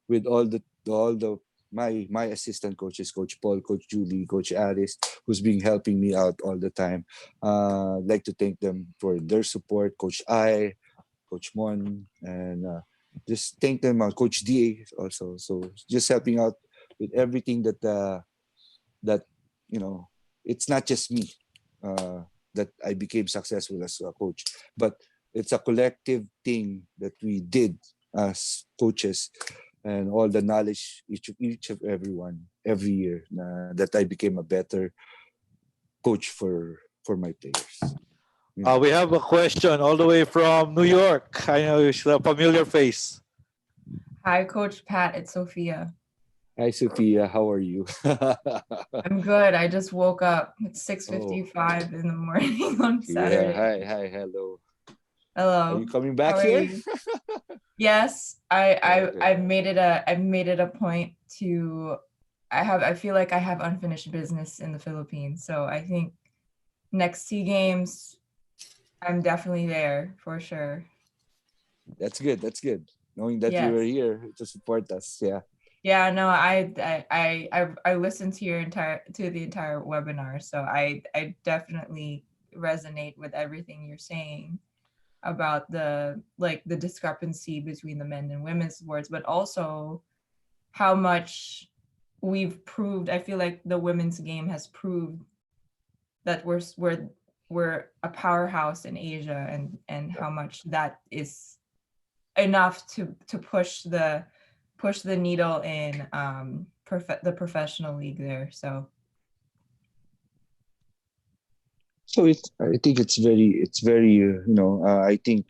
with all the my assistant coaches, Coach Paul, Coach Julie, Coach Aris, who's been helping me out all the time. I'd like to thank them for their support. Coach I, Coach Mon, and just thank them. Coach Da also. So just helping out with everything that it's not just me uh, that I became successful as a coach, but it's a collective thing that we did as coaches, and all the knowledge, each of everyone every year, that I became a better coach for my players. We have a question all the way from New York. I know it's a familiar face. Hi, Coach Pat. It's Sophia. Hi, Sophia. How are you? I'm good. I just woke up. It's 6:55 in the morning on Saturday. Yeah. Hi. Hello. Hello. Are you coming back How are here? you? Yes, Okay. I've made it a point to. I feel like I have unfinished business in the Philippines. So I think next SEA Games, I'm definitely there for sure. That's good. Knowing that you were Yes. here to support us. Yeah. Yeah, no, I listened to the entire webinar, so I definitely resonate with everything you're saying about the discrepancy between the men and women's sports, but also how much we've proved. I feel like the women's game has proved that we're a powerhouse in Asia, and how much that is enough to push the needle in the professional league there. So I think it's very I think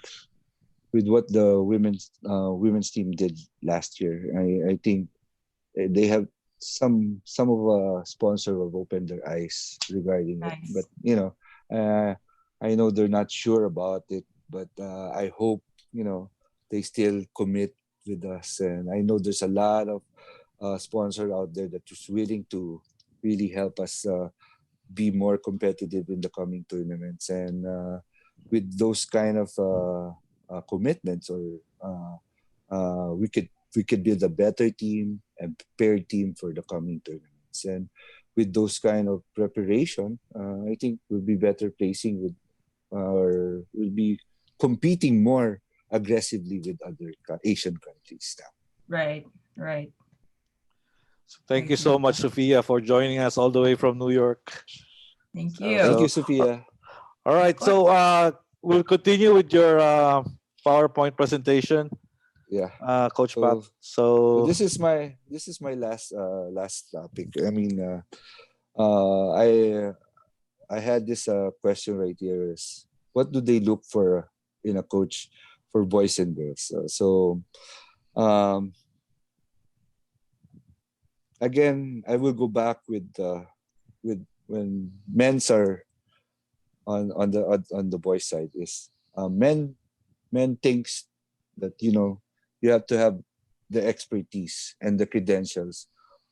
with what the women's team did last year, I think they have some of sponsor have opened their eyes regarding it. nice. But I know they're not sure about it, but I hope they still commit with us. And I know there's a lot of sponsor out there that is willing to really help us be more competitive in the coming tournaments. And with those kind of commitments, or we could build a better team and prepared team for the coming tournaments. And with those kind of preparation, I think we'll be better placing with, or we'll be competing more aggressively with other Asian countries now. Right, right. So thank you so much, Sophia, for joining us all the way from New York. Thank So- you. Thank you, So- Sophia. All right, so we'll continue with your PowerPoint presentation, Yeah. Coach So- Pat. So So this is my last topic. I mean, I had this question right here: is what do they look for in a coach for boys and girls? Um, again, I will go back with when men's are on the boys' side, is men thinks that you have to have the expertise and the credentials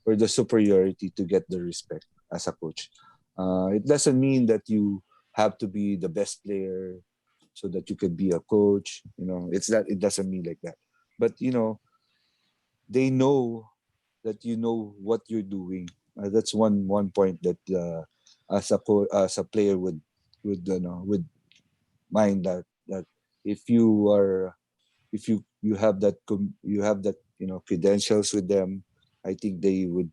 or the superiority to get the respect as a coach. It doesn't mean that you have to be the best player so that you could be a coach. It doesn't mean like that. But they know that you know what you're doing. That's one point that as a player would mind, that if you are if you have that credentials with them, I think they would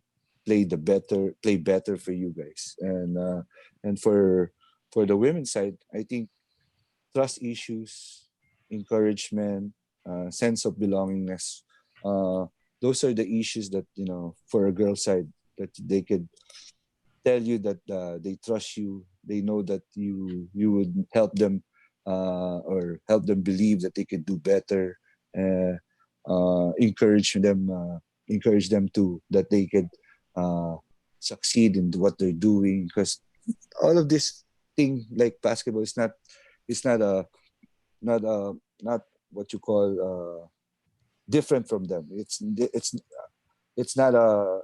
play better for you guys. And for the women's side, I think trust issues, encouragement, sense of belongingness, those are the issues that for a girl side, that they could tell you that they trust you. They know that you would help them, or help them believe that they could do better. Uh, encourage them to that they could uh, succeed in what they're doing, because all of this thing like basketball is not a not a not what you call different from them. It's not a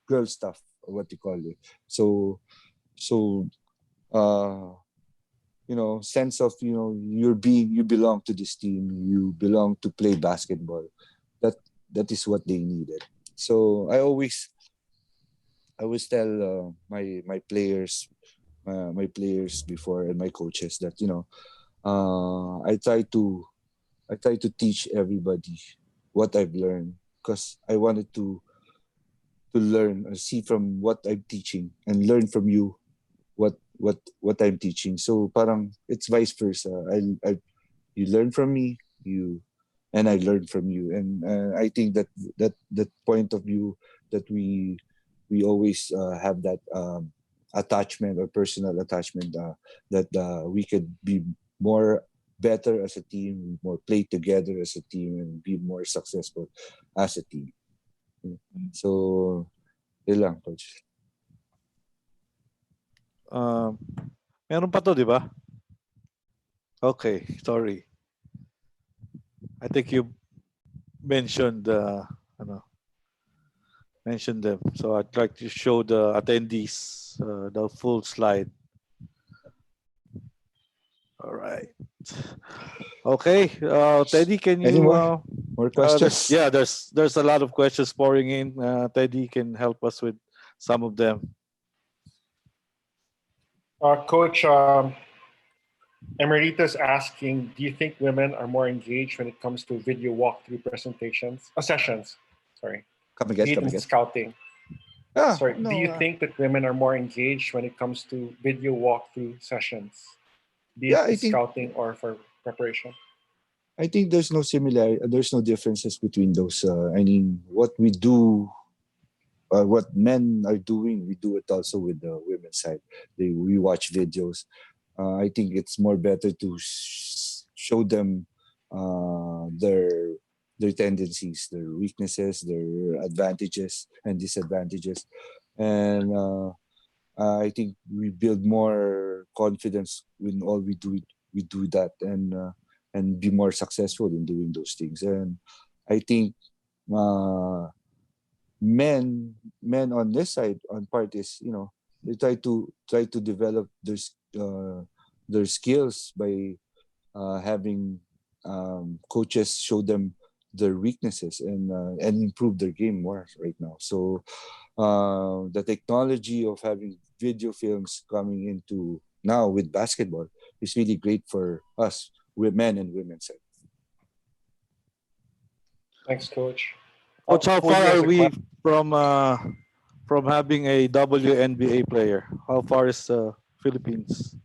girl stuff, or what you call it. So uh sense of you belong to this team, you belong to play basketball. That is what they needed. So I always tell my players before, and my coaches, that I try to teach everybody what I've learned, because I wanted to learn or see from what I'm teaching, and learn from you what I'm teaching. So parang it's vice versa. You learn from me, and I learn from you. And I think that point of view, that we always have that attachment, or personal attachment, that we could be more better as a team, more play together as a team, and be more successful as a team. So yun lang, coach. meron pa to, di ba? Okay, sorry. I think you mentioned mentioned them. So I'd like to show the attendees the full slide. All right. Okay, Teddy, can you? Any more questions? There's a lot of questions pouring in. Teddy can help us with some of them. Coach, Emerita's asking, do you think women are more engaged when it comes to video walkthrough sessions? Sorry. Come again. Be it in scouting. Sorry. No, Do you think that women are more engaged when it comes to video walkthrough sessions? Be it I in think- scouting or for preparation? I think there's no similarity. There's no differences between those. I mean, what we do, what men are doing, we do it also with the women's side. We watch videos. I think it's more better to show them their tendencies, their weaknesses, their advantages and disadvantages, and I think we build more confidence when all we do. We do that, and be more successful in doing those things. And I think men on this side, on part, is they try to develop their skills by having coaches show them their weaknesses and improve their game more right now. So the technology of having video films coming into now with basketball is really great for us, with men and women side. Thanks, Coach. Coach, how Julio far has are a we question. from having a WNBA player? How far is Philippines?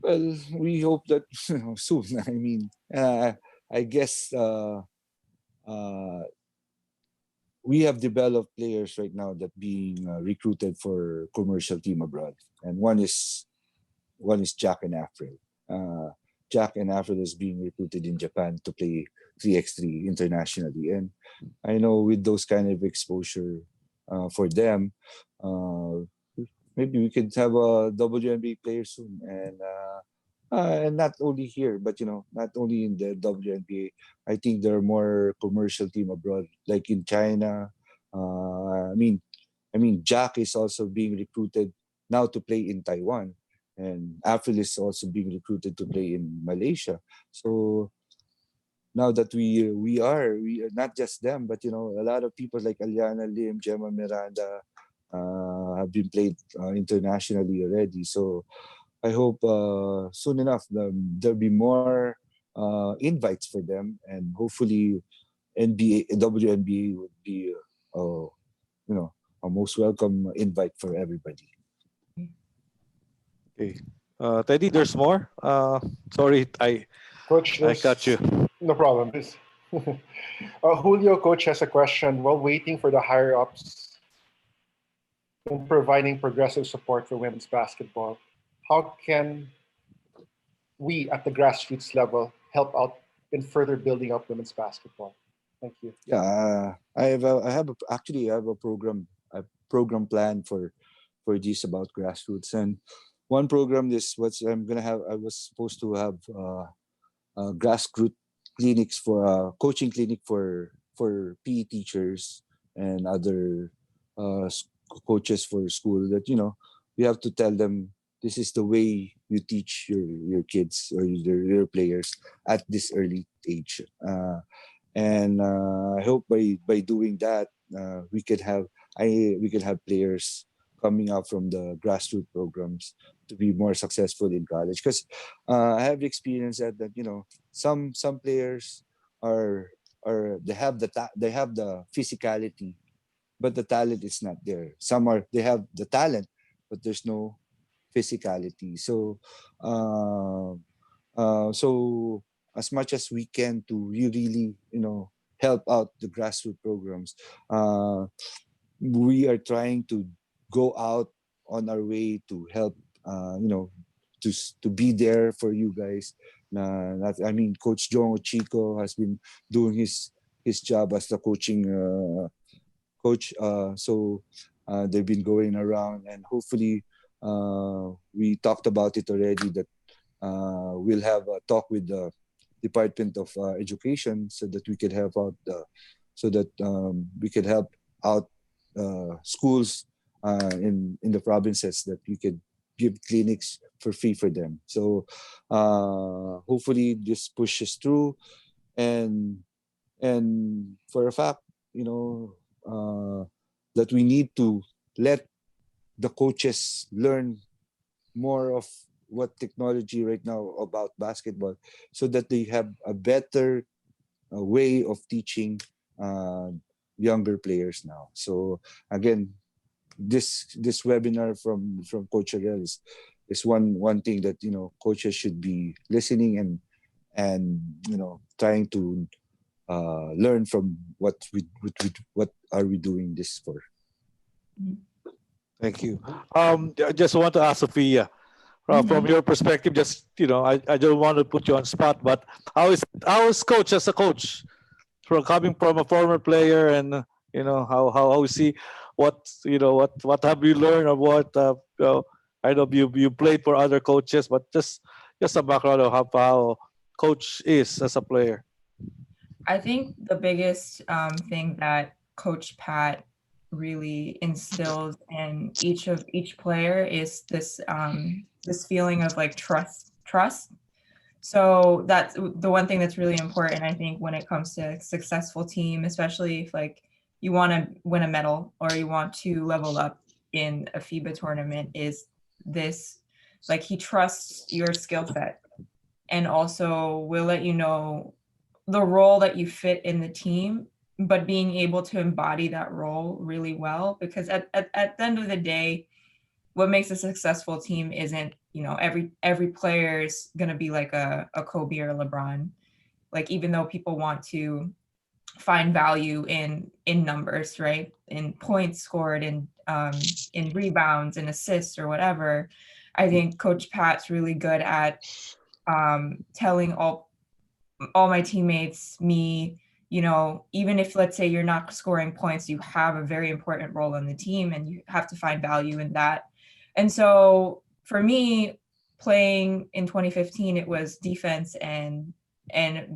Well, we hope that soon. I mean, I guess uh, we have developed players right now that being recruited for commercial team abroad, and one is Jack and April. Jack and April is being recruited in Japan to play 3x3 internationally, and I know with those kind of exposure for them, uh, maybe we could have a WNBA player soon, and not only here, but not only in the WNBA. I think there are more commercial team abroad, like in China. I mean, Jack is also being recruited now to play in Taiwan, and April is also being recruited to play in Malaysia. So now that we are not just them, but a lot of people like Aliana Lim, Gemma Miranda have been played internationally already. So I hope soon enough there'll be more invites for them, and hopefully NBA, WNBA would be you know a most welcome invite for everybody. Okay. Teddy, there's more. Sorry, Coach, I cut you. no problem. Julio, Coach, has a question. While waiting for the higher ups in providing progressive support for women's basketball, how can we at the grassroots level help out in further building up women's basketball? Thank you. Yeah, actually I have a program plan for this about grassroots, and one program is what I'm gonna have. I was supposed to have grassroots clinics for coaching clinic for PE teachers and other coaches for school, that you have to tell them this is the way you teach your kids or your players at this early age. And I hope by doing that, we could have players coming out from the grassroots programs to be more successful in college. Because I have experienced that some players are they have the physicality, but the talent is not there. They have the talent, but there's no physicality. So as much as we can to really help out the grassroots programs, uh, we are trying to go out on our way to help, to be there for you guys. I mean, Coach John Chico has been doing his job as the coaching coach. So they've been going around, and hopefully we talked about it already, that we'll have a talk with the Department of Education, so that we could help out schools in the provinces, that we could give clinics for free for them. So hopefully this pushes through, and for a fact, that we need to let the coaches learn more of what technology right now about basketball, so that they have a better way of teaching uh, younger players now. So again, this webinar from Coach Ariel is one thing that coaches should be listening, and trying to learn from what are we doing this for. Thank you. I just want to ask Sophia, from your perspective, just I don't want to put you on spot, but how is coach as a coach, from coming from a former player, and how you see what have you learned, or what I know you played for other coaches, but just a background of how coach is as a player. I think the biggest thing that Coach Pat really instills in each player is this this feeling of like trust. So that's the one thing that's really important, I think, when it comes to a successful team, especially if like you want to win a medal or you want to level up in a FIBA tournament, is this, like, he trusts your skill set and also will let you know the role that you fit in the team, but being able to embody that role really well. Because at the end of the day, what makes a successful team isn't, you know, every player is going to be like a Kobe or LeBron. Like, even though people want to find value in numbers, right, in points scored, in rebounds and assists or whatever, I think Coach Pat's really good at telling all my teammates, me, you know, even if, let's say, you're not scoring points, you have a very important role on the team and you have to find value in that. And so for me, playing in 2015, it was defense and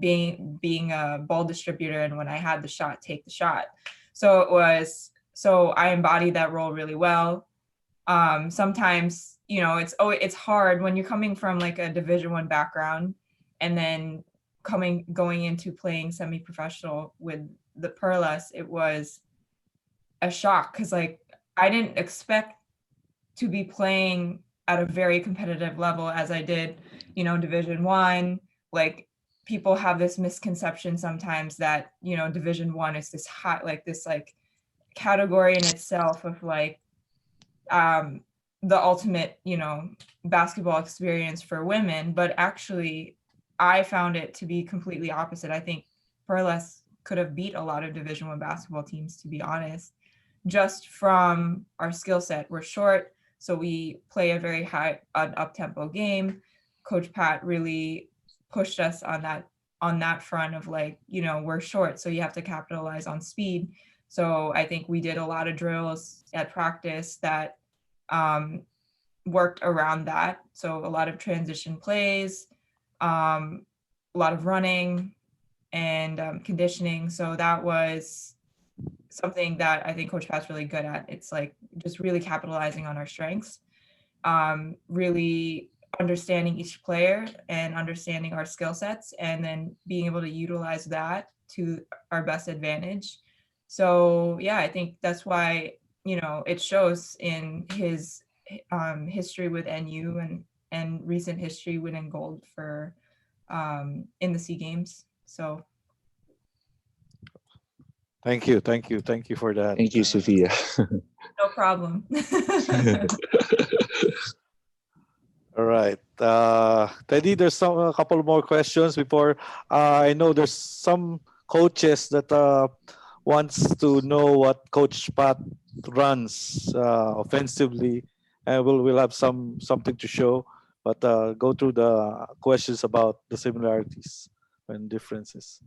being a ball distributor, and when I had the shot, take the shot. So I embodied that role really well. Sometimes, you know, it's hard when you're coming from like a Division I background and then going into playing semi-professional with the Perlas. It was a shock because, like, I didn't expect to be playing at a very competitive level as I did, you know, Division I. Like, people have this misconception sometimes that, you know, Division I is this hot, like this like category in itself of like the ultimate, you know, basketball experience for women. But actually, I found it to be completely opposite. I think Perlas could have beat a lot of Division I basketball teams, to be honest, just from our skill set. We're short, so we play a very high, up-tempo game. Coach Pat really pushed us on that front of, like, you know, we're short, so you have to capitalize on speed. So I think we did a lot of drills at practice that worked around that. So a lot of transition plays, a lot of running and conditioning. So that was something that I think Coach Pat's really good at. It's like just really capitalizing on our strengths, really understanding each player and understanding our skill sets, and then being able to utilize that to our best advantage. So yeah, I think that's why, you know, it shows in his history with NU and recent history winning gold for in the SEA Games. So Thank you for that. Thank you, Sophia. no problem. All right, Teddy. There's a couple more questions before. I know there's some coaches that wants to know what Coach Pat runs offensively, and we'll have something to show. But go through the questions about the similarities and differences.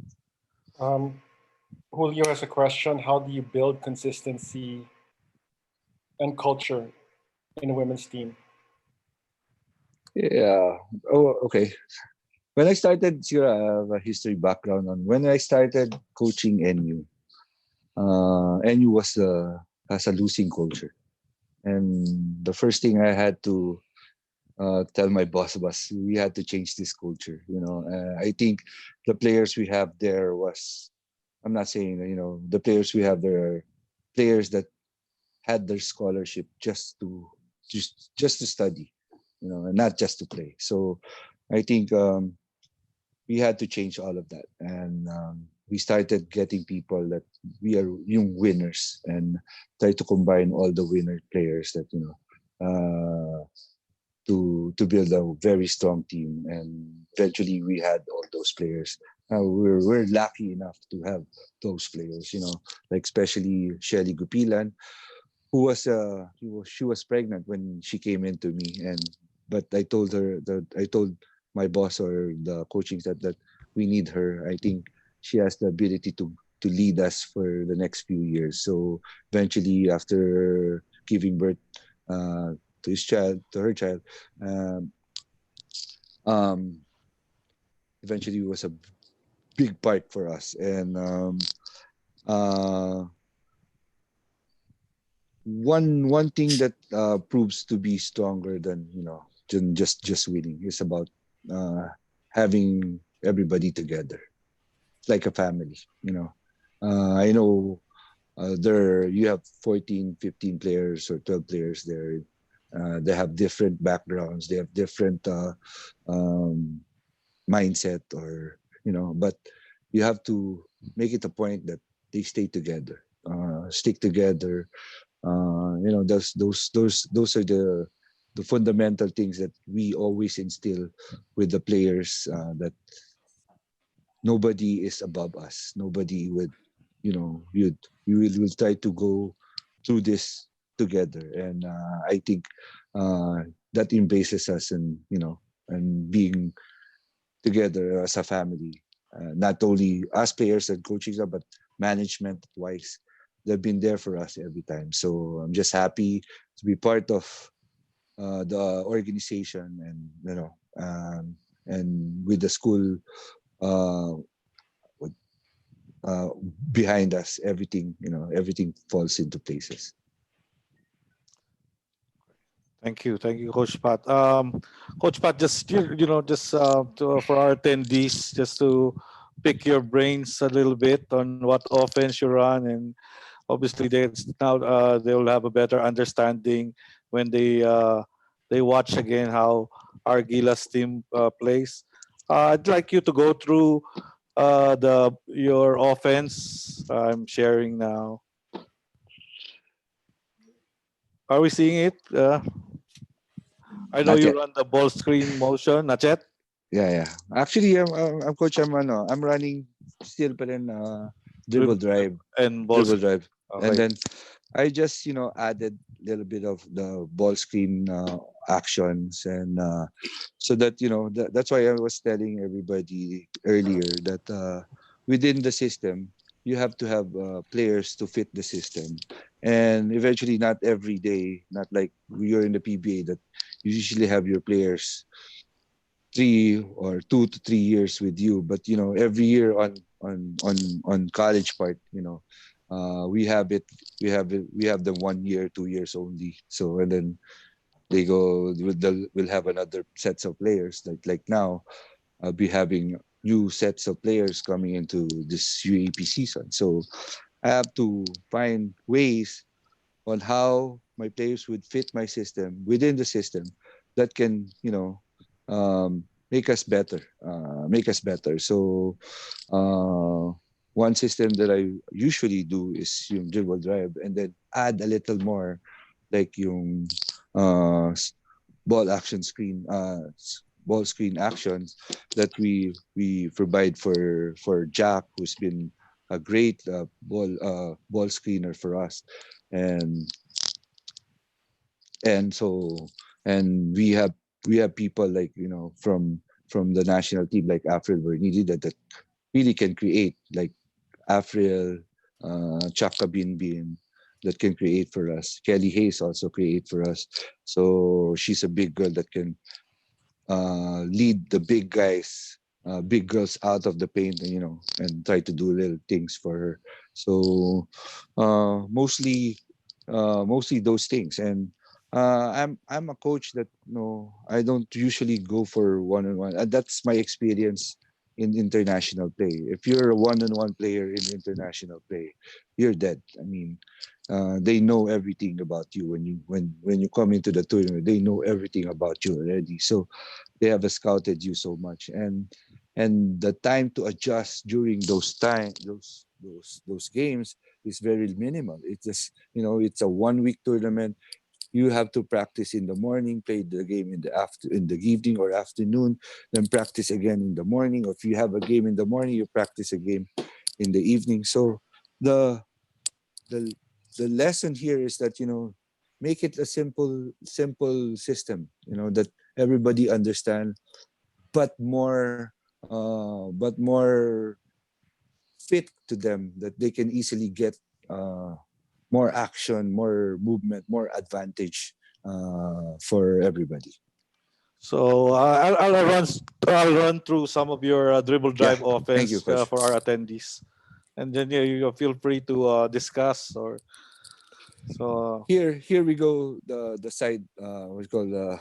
Julio has a question. How do you build consistency and culture in a women's team? Yeah. Oh, okay. When I started, I have a history background on when I started coaching NU. NU has a losing culture, and the first thing I had to tell my boss was we had to change this culture. You know, I think the players we have there was, I'm not saying, you know, the players we have there are players that had their scholarship just to study, you know, and not just to play. So I think we had to change all of that, and we started getting people that we are young winners and try to combine all the winner players that, you know, to build a very strong team. And eventually we had all those players. We're lucky enough to have those players, you know, like especially Shelly Gupilan, who was she was pregnant when she came into me, but I told her that I told my boss or the coaching staff that we need her. I think she has the ability to lead us for the next few years. So eventually, after giving birth to her child, eventually it was a big part for us. And one thing that proves to be stronger than, you know, just winning. It's about having everybody together. It's like a family, you know. I know there you have 14, 15 players or 12 players there. They have different backgrounds. They have different um, mindset, or but you have to make it a point that they stay together, stick together. Those are the fundamental things that we always instill with the players, that nobody is above us. Nobody would, we will try to go through this together. And I think uh, that embraces us, and being together as a family, not only us players and coaching staff, but management wise. They've been there for us every time. So I'm just happy to be part of the organization, and and with the school uh, uh, behind us. Everything falls into places. Thank you, Coach Pat. Coach Pat, just for our attendees, just to pick your brains a little bit on what offense you run, and obviously they will have a better understanding when they watch again how our Gilas team plays. I'd like you to go through the your offense. I'm sharing now. Are we seeing it? I know Not you yet. run the ball screen motion, not yet. Yeah. Actually, I'm coach. I'm running still, but then dribble Dribble drive, and ball dribble screen. drive, and Okay. then I just added a little bit of the ball screen actions, and so that that's why I was telling everybody earlier that within the system you have to have players to fit the system, and eventually not every day, not like you're in the PBA that you usually have your players 2 to 3 years with you, but every year on college part, we have it we have them 1 year, 2 years only. So and then they go we'll have another sets of players, like now I'll be having new sets of players coming into this UAP season. So I have to find ways on how my players would fit my system within the system that can make us better, so uh, one system that I usually do is yung dribble drive, and then add a little more, like yung uh, ball action screen, ball screen actions that we provide for Jack, who's been a great ball screener for us. And and so and we have people like from the national team, like Afril Bernidi, that really can create, like Afril, Chaka Binbin, that can create for us. Kelly Hayes also create for us. So she's a big girl that can lead the big guys, big girls out of the paint, and try to do little things for her. So mostly those things. And I'm a coach that I don't usually go for one-on-one. That's my experience in international play. If you're a one-on-one player in international play, you're dead. I mean, they know everything about you when you come into the tournament. They know everything about you already. So they have scouted you so much, and the time to adjust during those games is very minimal. It's just it's a 1 week tournament. You have to practice in the morning, play the game in the evening or afternoon, then practice again in the morning. Or if you have a game in the morning, you practice a game in the evening. So the the the lesson here is that make it a simple system, that everybody understand, but more fit to them, that they can easily get uh, more action, more movement, more advantage for everybody. So I'll run through some of your dribble Yeah, drive thank you, offense coach. for our attendees, and then you feel free to discuss or so. Here we go. The side, what's called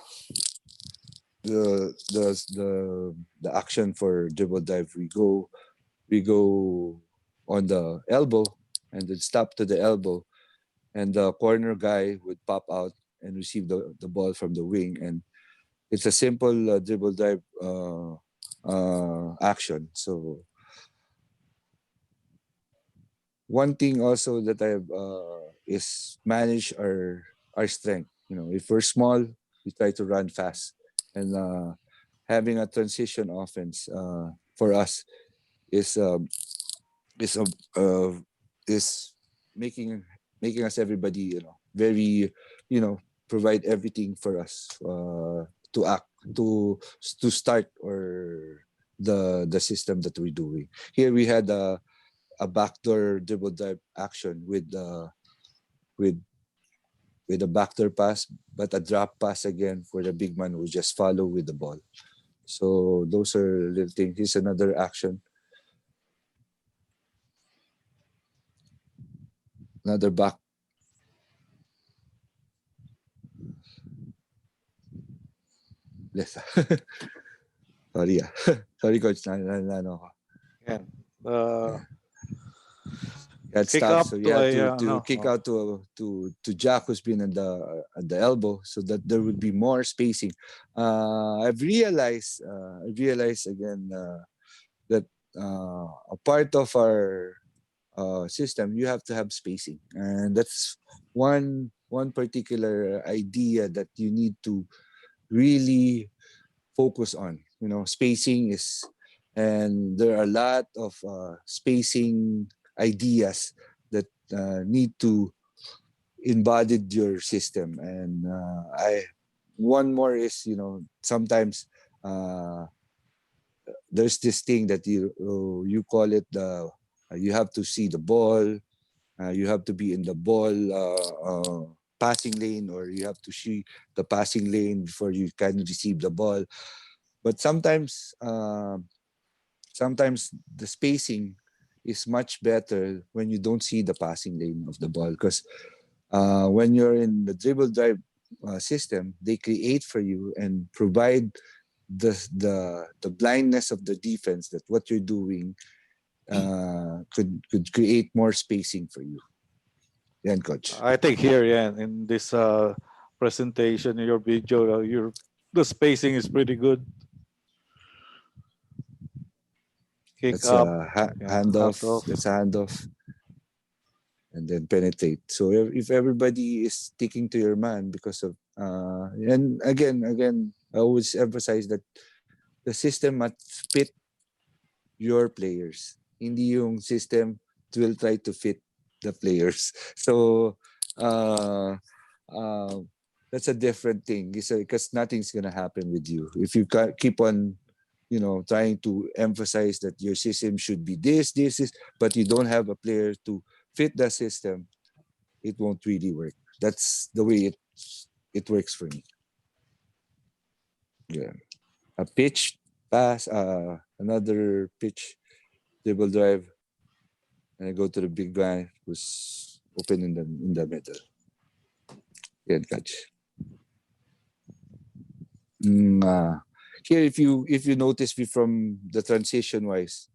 the action for dribble dive, we go on the elbow and then stop to the elbow, and the corner guy would pop out and receive the ball from the wing, and it's a simple dribble dive action. So one thing also that I've is manage our strength. If we're small, we try to run fast, and having a transition offense for us is is a is making making us everybody very provide everything for us to act to start or the system that we're doing. Here we had a backdoor dribble dive action with with a backdoor pass, but a drop pass again for the big man who just follow with the ball. So those are little things. Here's another action, another back. Yes. Sorry, sorry, coach. Ano ako. Yeah. That Kick stops. up So you to have a to no, kick no. out to Jack, who's been at the elbow, so that there would be more spacing. I've realized again that a part of our system, you have to have spacing, and that's one particular idea that you need to really focus on. Spacing is, and there are a lot of spacing ideas that need to embodied your system. And I one more is, sometimes uh, there's this thing that you call it the you have to see the ball, you have to be in the ball passing lane, or you have to see the passing lane before you can receive the ball. But sometimes the spacing is much better when you don't see the passing lane of the ball, because when you're in the dribble drive system, they create for you and provide the blindness of the defense that what you're doing could create more spacing for you. Yan, coach. I think here, yeah, in this presentation, your video, your the spacing is pretty good. Kick That's up, a yeah, hat handoff. off. That's a handoff, and then penetrate. So if everybody is sticking to your man because of and again, I always emphasize that the system must fit your players. Hindi yung system will try to fit the players. So uh, uh, that's a different thing, because nothing's gonna happen with you if you keep on trying to emphasize that your system should be this is, but you don't have a player to fit the system. It won't really work. That's the way it works for me. Yeah. A pitch pass, another pitch dribble drive, and I go to the big guy who's open in the middle. Yeah, catch. Mm, Here, if you notice me from the transition wise,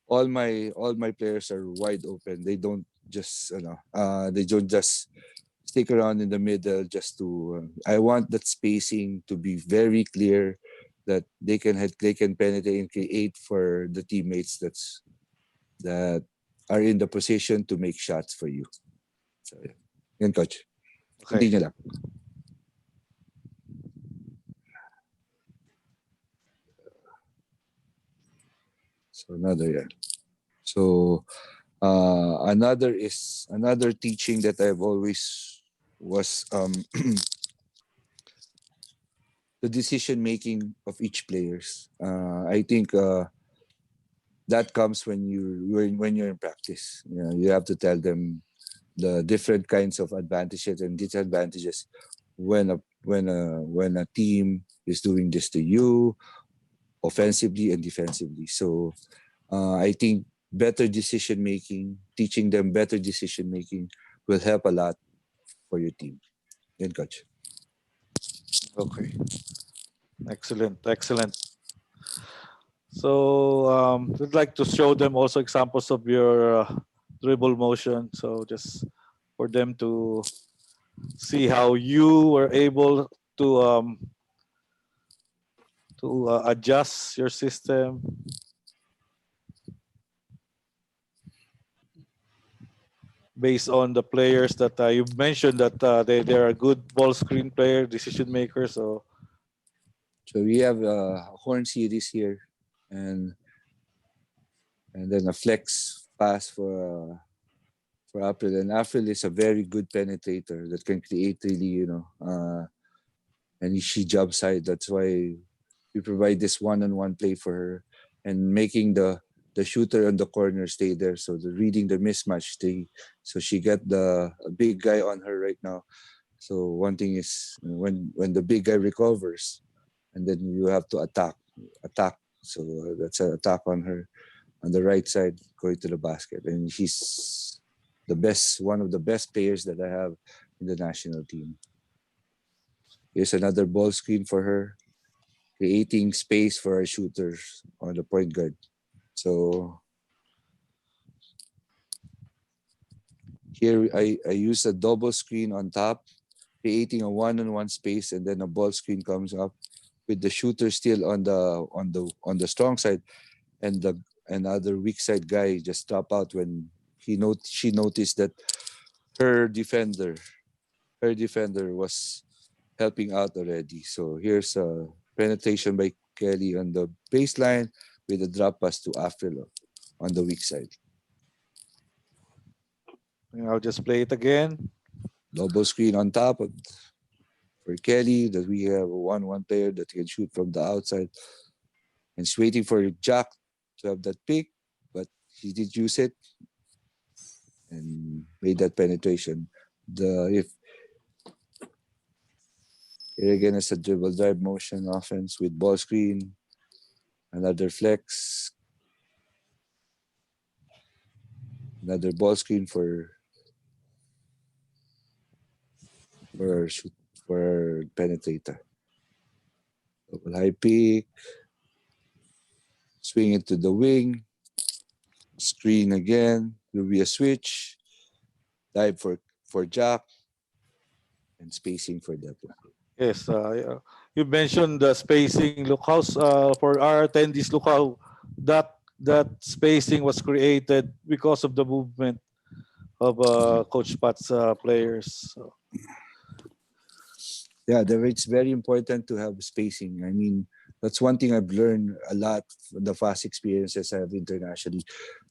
all my players are wide open. They don't just stick around in the middle just to. I want that spacing to be very clear, that they can penetrate and create for the teammates that are in the position to make shots for you. So, yan, coach. Okay. Continue lang. So another, yeah. So another teaching that I've always was the decision making of each players. I think that comes when you're in practice. You have to tell them the different kinds of advantages and disadvantages when a team is doing this to you, offensively and defensively. So I think better decision making, teaching them better decision making will help a lot for your team. Yan, coach. Okay. Excellent, excellent. So we'd like to show them also examples of your dribble motion. So just for them to see how you were able to adjust your system based on the players that you mentioned that they're a good ball screen player, decision maker. So we have a horn series here, and then a flex pass for April. And April is a very good penetrator that can create really, and she jump side. That's why we provide this one-on-one play for her and making the shooter on the corner stay there. So the reading the mismatch, so she got the a big guy on her right now. So one thing is when the big guy recovers, and then you have to attack. So that's an attack on her on the right side going to the basket, and she's one of the best players that I have in the national team. Here's another ball screen for her, creating space for our shooters on the point guard. So here I use a double screen on top, creating a one-on-one space, and then a ball screen comes up with the shooter still on the strong side, and the another weak side guy just drop out when she noticed that her defender was helping out already. So here's a penetration by Kelly on the baseline with a drop pass to Afrilo on the weak side. I'll just play it again. Double screen on top for Kelly that we have a 1-1 player that can shoot from the outside. And she's waiting for Jack to have that pick, but he did use it and made that penetration. If here again is a dribble drive motion offense with ball screen, another flex, another ball screen for penetrator. Double high pick, swing it to the wing, screen again. Will be a switch, dive for Jack, and spacing for that one. Yes, you mentioned the spacing. Look how for our attendees, look how that spacing was created because of the movement of Coach Pat's players. So, yeah, it's very important to have spacing. I mean, that's one thing I've learned a lot from the fast experiences I have internationally.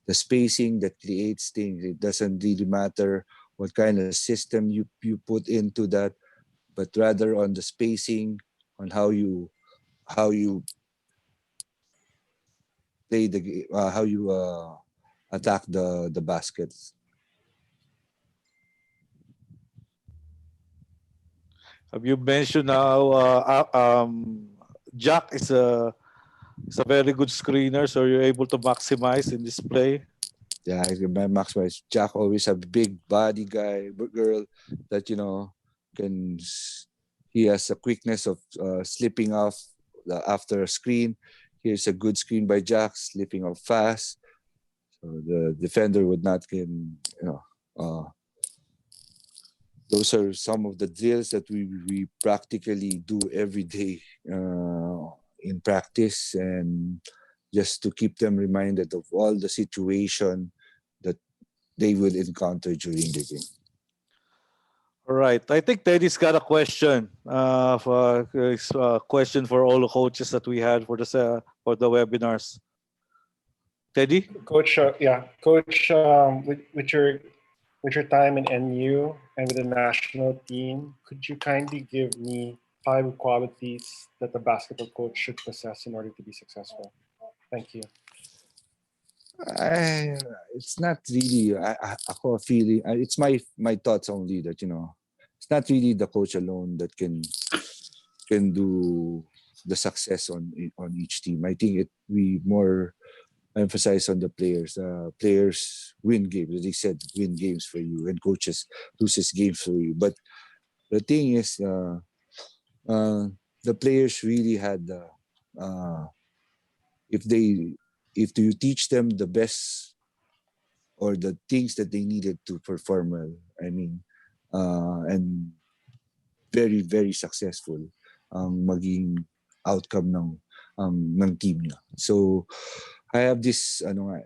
The spacing that creates things. It doesn't really matter what kind of system you put into that, but rather on the spacing, on how you play the how you attack the baskets. have you mentioned how Jack is a very good screener, so you're able to maximize in this play? Yeah, I remember Maxwell's Jack always a big body girl that can. He has a quickness of slipping off after a screen. Here's a good screen by Jack, slipping off fast. So the defender would not those are some of the drills that we practically do every day in practice, and just to keep them reminded of all the situation that they will encounter during the game. All right. I think Teddy's got a question. Question for all the coaches that we had for the webinars. Teddy? Coach, Coach, with your time in NU and with the national team, could you kindly give me 5 qualities that the basketball coach should possess in order to be successful? Thank you. It's not really ako feeling. It's my thoughts only that it's not really the coach alone that can do the success on each team. I think we more emphasize on the players. Players win games. As they said, win games for you, and coaches loses games for you. But the thing is, the players really had uh, if they if you teach them the best or the things that they needed to perform well, I mean, and very very successful ang maging outcome ng team niya. So I have this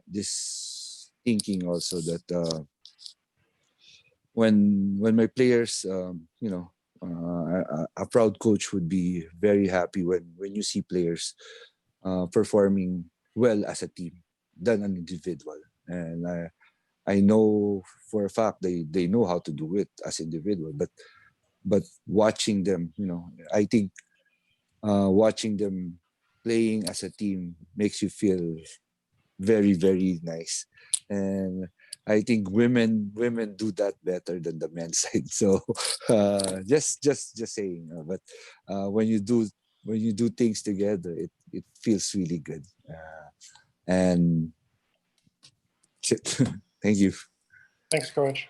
this thinking also that when my players a proud coach would be very happy when you see players performing well as a team than an individual. And I know for a fact they know how to do it as individual, but watching them, I think watching them playing as a team makes you feel very very nice. And I think women do that better than the men's side. So just saying, but when you do things together, it feels really good. And thank you. Thanks, Coach.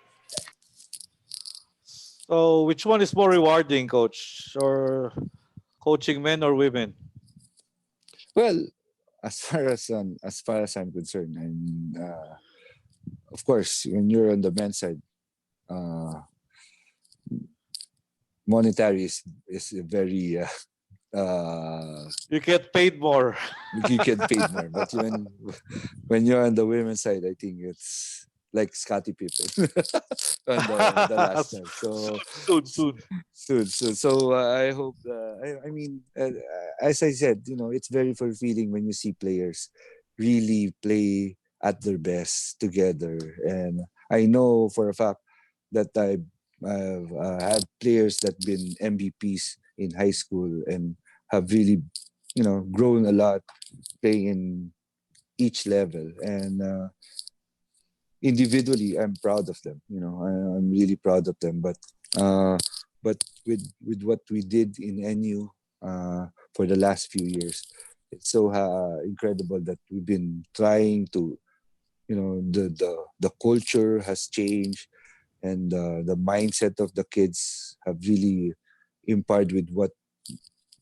So, which one is more rewarding, coach, or coaching men or women? Well, as far as I'm concerned, I mean, of course, when you're on the men's side, uh, monetary is a very You get paid more. you get paid more. But when you're on the women's side, I think it's like Scottie Pippen on the last time. So soon. I hope. I mean, as I said, it's very fulfilling when you see players really play at their best together. And I know for a fact that I've had players that been MVPs in high school and have really, grown a lot playing in each level. And individually, I'm proud of them. I'm really proud of them. Uh, but with what we did in NU for the last few years, it's so incredible that we've been trying to, the culture has changed, and the mindset of the kids have really imparted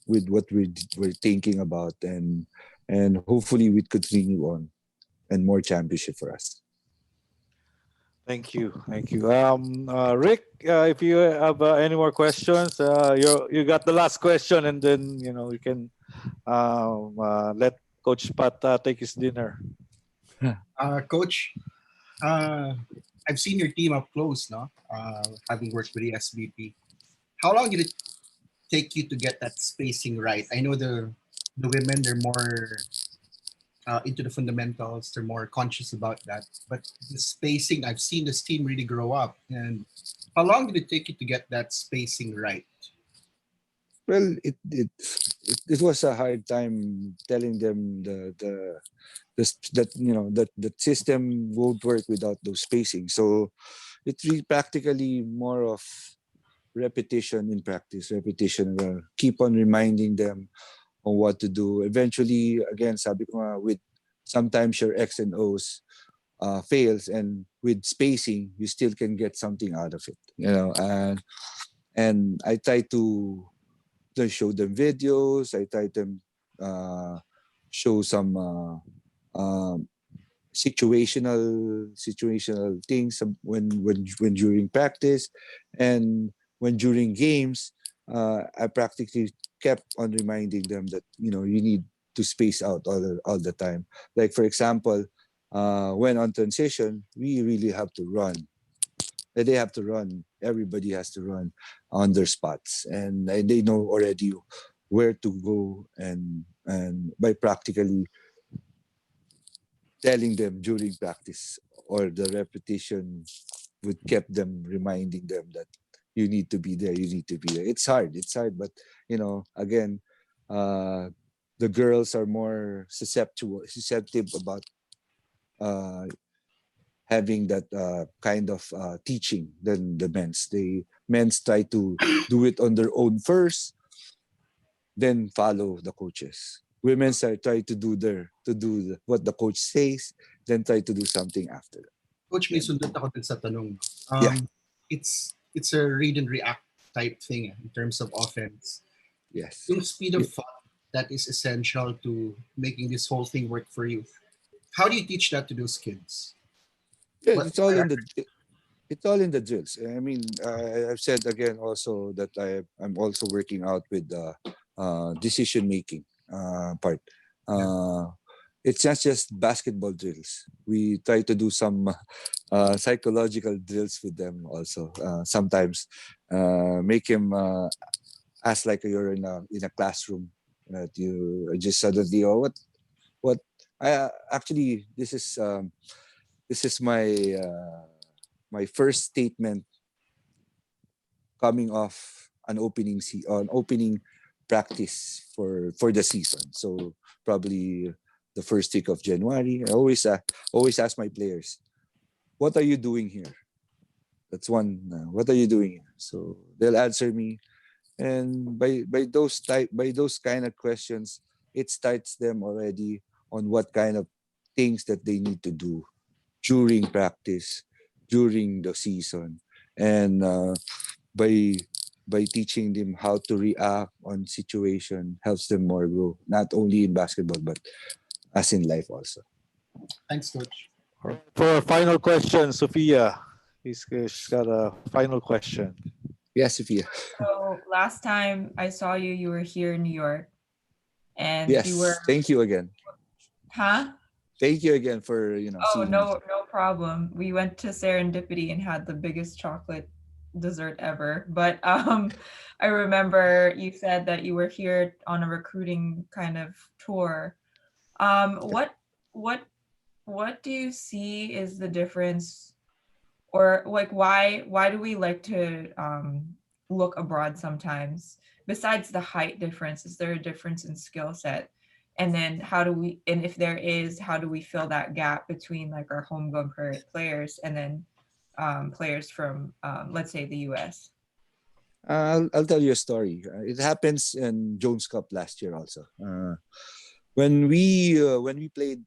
with what we're thinking about, and hopefully we continue on and more championship for us. Thank you. Rick, if you have any more questions, you got the last question, and then you can let Coach Pat take his dinner. Coach, I've seen your team up close, no? Having worked with the SBP. How long did it take you to get that spacing right? I know the women, they're more into the fundamentals. They're more conscious about that. But the spacing, I've seen this team really grow up. And how long did it take you to get that spacing right? Well, it was a hard time telling them that system won't work without those spacing. So it's really practically more of repetition in practice, repetition. Keep on reminding them on what to do. Eventually, again, sabi ko nga, with sometimes your X and O's fails, and with spacing, you still can get something out of it. And I try to show them videos. I try to show some situational things when during practice, and when during games. I practically kept on reminding them that you need to space out all the time. Like for example, when on transition, we really have to run. They have to run. Everybody has to run on their spots, and they know already where to go, and by practically telling them during practice, or the repetition would keep them reminding them that you need to be there, you need to be there. It's hard, but again, the girls are more susceptible about having that kind of teaching than the men's try to do it on their own first, then follow the coaches. Women's are try to do what the coach says, then try to do something after that. Coach, may sundot ako dun sa tanong. Yeah. It's a read and react type thing in terms of offense. Yes. Yung speed of thought that is essential to making this whole thing work for you. How do you teach that to those kids? Yeah, What it's all in the drills. I mean, I've said again also that I'm also working out with the decision making part. Yeah. Uh, it's not just basketball drills. We try to do some psychological drills with them also. Sometimes make him act like you're in a classroom. That you just suddenly, oh, what? I actually this is my first statement coming off an opening practice for the season. So probably the first week of January. I always ask my players, "What are you doing here?" That's one. What are you doing here? So they'll answer me, and by those kind of questions, it starts them already on what kind of things that they need to do during practice, during the season, and by by teaching them how to react on situation helps them more grow, not only in basketball but as in life also. Thanks, coach. For our final question, Sophia, she's got a final question. Yes, Sophia. So last time I saw you, you were here in New York, and you were, Yes, thank you again. huh? Thank you again for Oh, seeing me. no problem. We went to Serendipity and had the biggest chocolate dessert ever. But I remember you said that you were here on a recruiting kind of tour. What what what do you see is the difference, or like why do we like to look abroad sometimes? Besides the height difference, is there a difference in skill set? And then and if there is, how do we fill that gap between like our homegrown players and then players from let's say the US? I'll tell you a story. It happens in Jones Cup last year also. When we played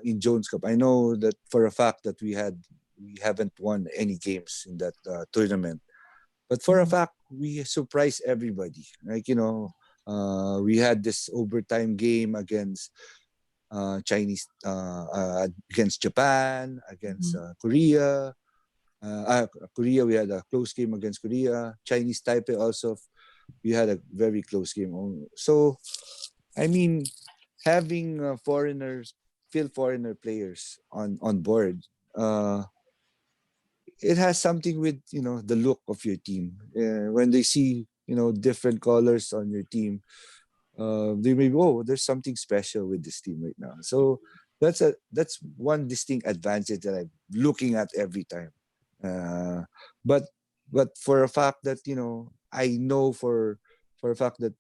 in Jones Cup, I know that for a fact that we haven't won any games in that tournament. But for a fact, we surprised everybody. Like we had this overtime game against Chinese, against Japan, against Korea. Korea, we had a close game against Korea. Chinese Taipei also, we had a very close game. So, I mean, having foreigner players on board, it has something with the look of your team. When they see different colors on your team, they may be, oh, there's something special with this team right now. So that's one distinct advantage that I'm looking at every time. Uh, but for a fact that I know for a fact that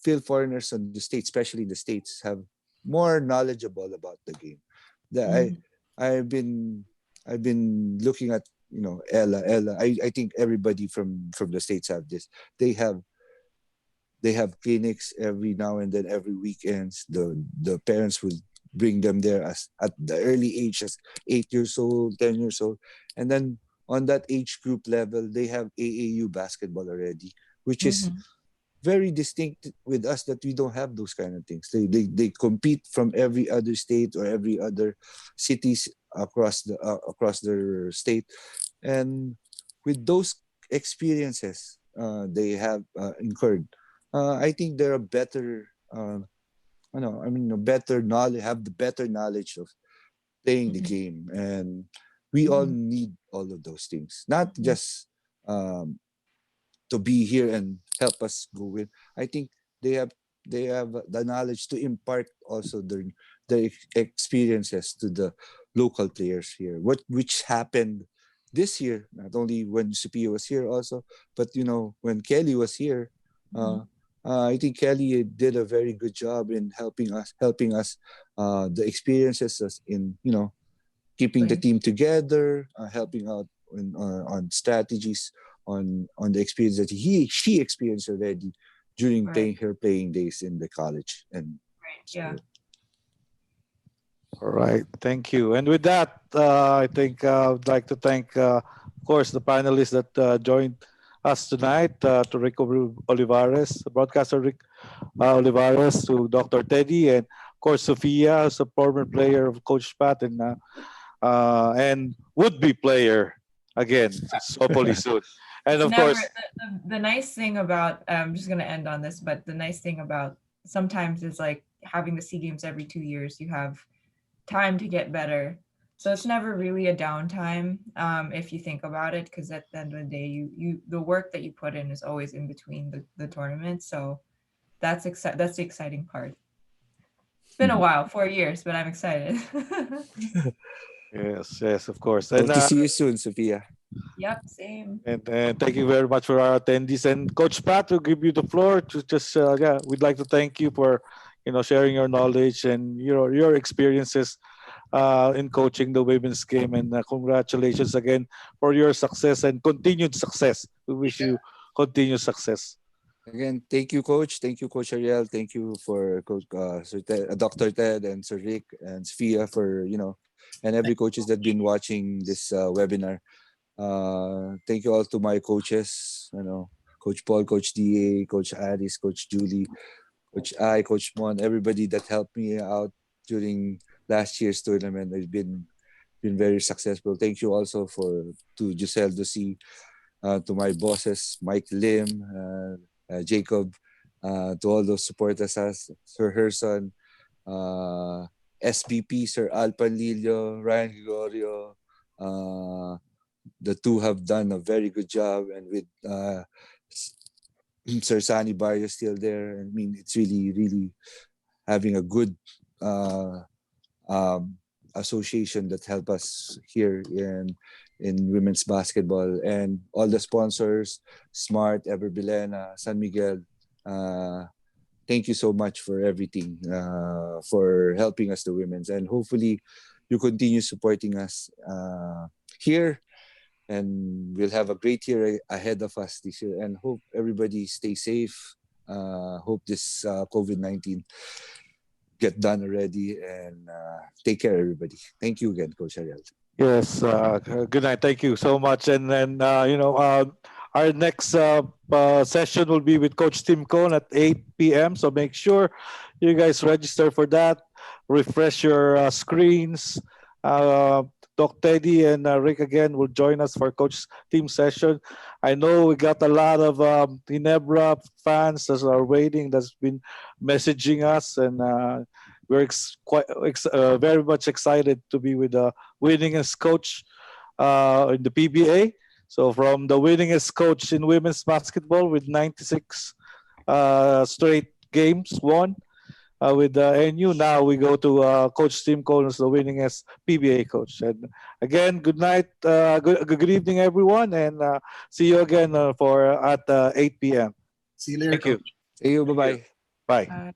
field foreigners on the states, especially in the states, have more knowledgeable about the game. That I've been I've been looking at Ella. I think everybody from the states have this. They have clinics every now and then, every weekends. The parents will bring them there as at the early age, as 8 years old, 10 years old, and then on that age group level, they have AAU basketball already, which is very distinct with us, that we don't have those kind of things. They compete from every other state or every other cities across their state, and with those experiences they have incurred, I think they're a better. Better knowledge, have the better knowledge of playing the game, and we all need all of those things, not just um, to be here and help us go with. I think they have the knowledge to impart also their experiences to the local players here. Which happened this year, not only when Sophia was here also, but when Kelly was here. I think Kelly did a very good job in helping us the experiences us in keeping the team together, helping out on strategies, on the experience that she experienced already during playing days in the college and Yeah. All right, thank you. And with that, I think I'd like to thank, of course, the panelists that joined us tonight, to Rick Olivares, broadcaster Rick Olivares, to Dr. Teddy, and of course Sophia, who's a former player of Coach Pat, and would-be player again, hopefully soon. And It's of never course, the nice thing about, I'm just gonna end on this, but the nice thing about sometimes is like having the SEA Games every 2 years, you have time to get better. So it's never really a downtime, if you think about it, because at the end of the day, you the work that you put in is always in between the tournaments. So that's the exciting part. It's been a while, 4 years, but I'm excited. yes, of course. Hope to see you soon, Sophia. Yep, same. And thank you very much for our attendees. And Coach Pat will give you the floor to just we'd like to thank you for sharing your knowledge and your experiences in coaching the women's game. And congratulations again for your success and continued success. We wish you continued success. Again, thank you, Coach. Thank you, Coach Ariel. Thank you for Coach Sir Ted, Dr. Ted and Sir Rick and Sophia for and every coaches that been watching this webinar. Thank you all to my coaches, Coach Paul, Coach DA, Coach Aris, Coach Julie, Coach I, Coach Mon, everybody that helped me out during last year's tournament. It's been very successful. Thank you also to Giselle Dossi, to my bosses, Mike Lim, Jacob, to all those supporters, Sir Herson, SPP, Sir Al Panlilio, Ryan Gregorio. The two have done a very good job, and with Sir Sani Barrio still there. I mean, it's really, really having a good association that help us here in women's basketball, and all the sponsors, Smart, Ever Bilena, San Miguel. Thank you so much for everything, for helping us, the women's, and hopefully you continue supporting us here, and we'll have a great year ahead of us this year, and hope everybody stay safe. Hope this COVID-19 get done already, and take care, everybody. Thank you again, Coach Ariel. Yes, good night. Thank you so much. And then, our next session will be with Coach Tim Cohn at 8 p.m. So make sure you guys register for that. Refresh your screens. Doc Teddy and Rick again will join us for Coach Team session. I know we got a lot of Ginebra fans that are waiting, that's been messaging us, and we're very much excited to be with the winningest coach in the PBA. So from the winningest coach in women's basketball with 96 straight games won with NU. Now we go to Coach Tim Cohn, the winningest PBA coach. And again, good night, good evening, everyone, and see you again at 8 p.m. See you later. Thank you. See you. Bye-bye. Bye.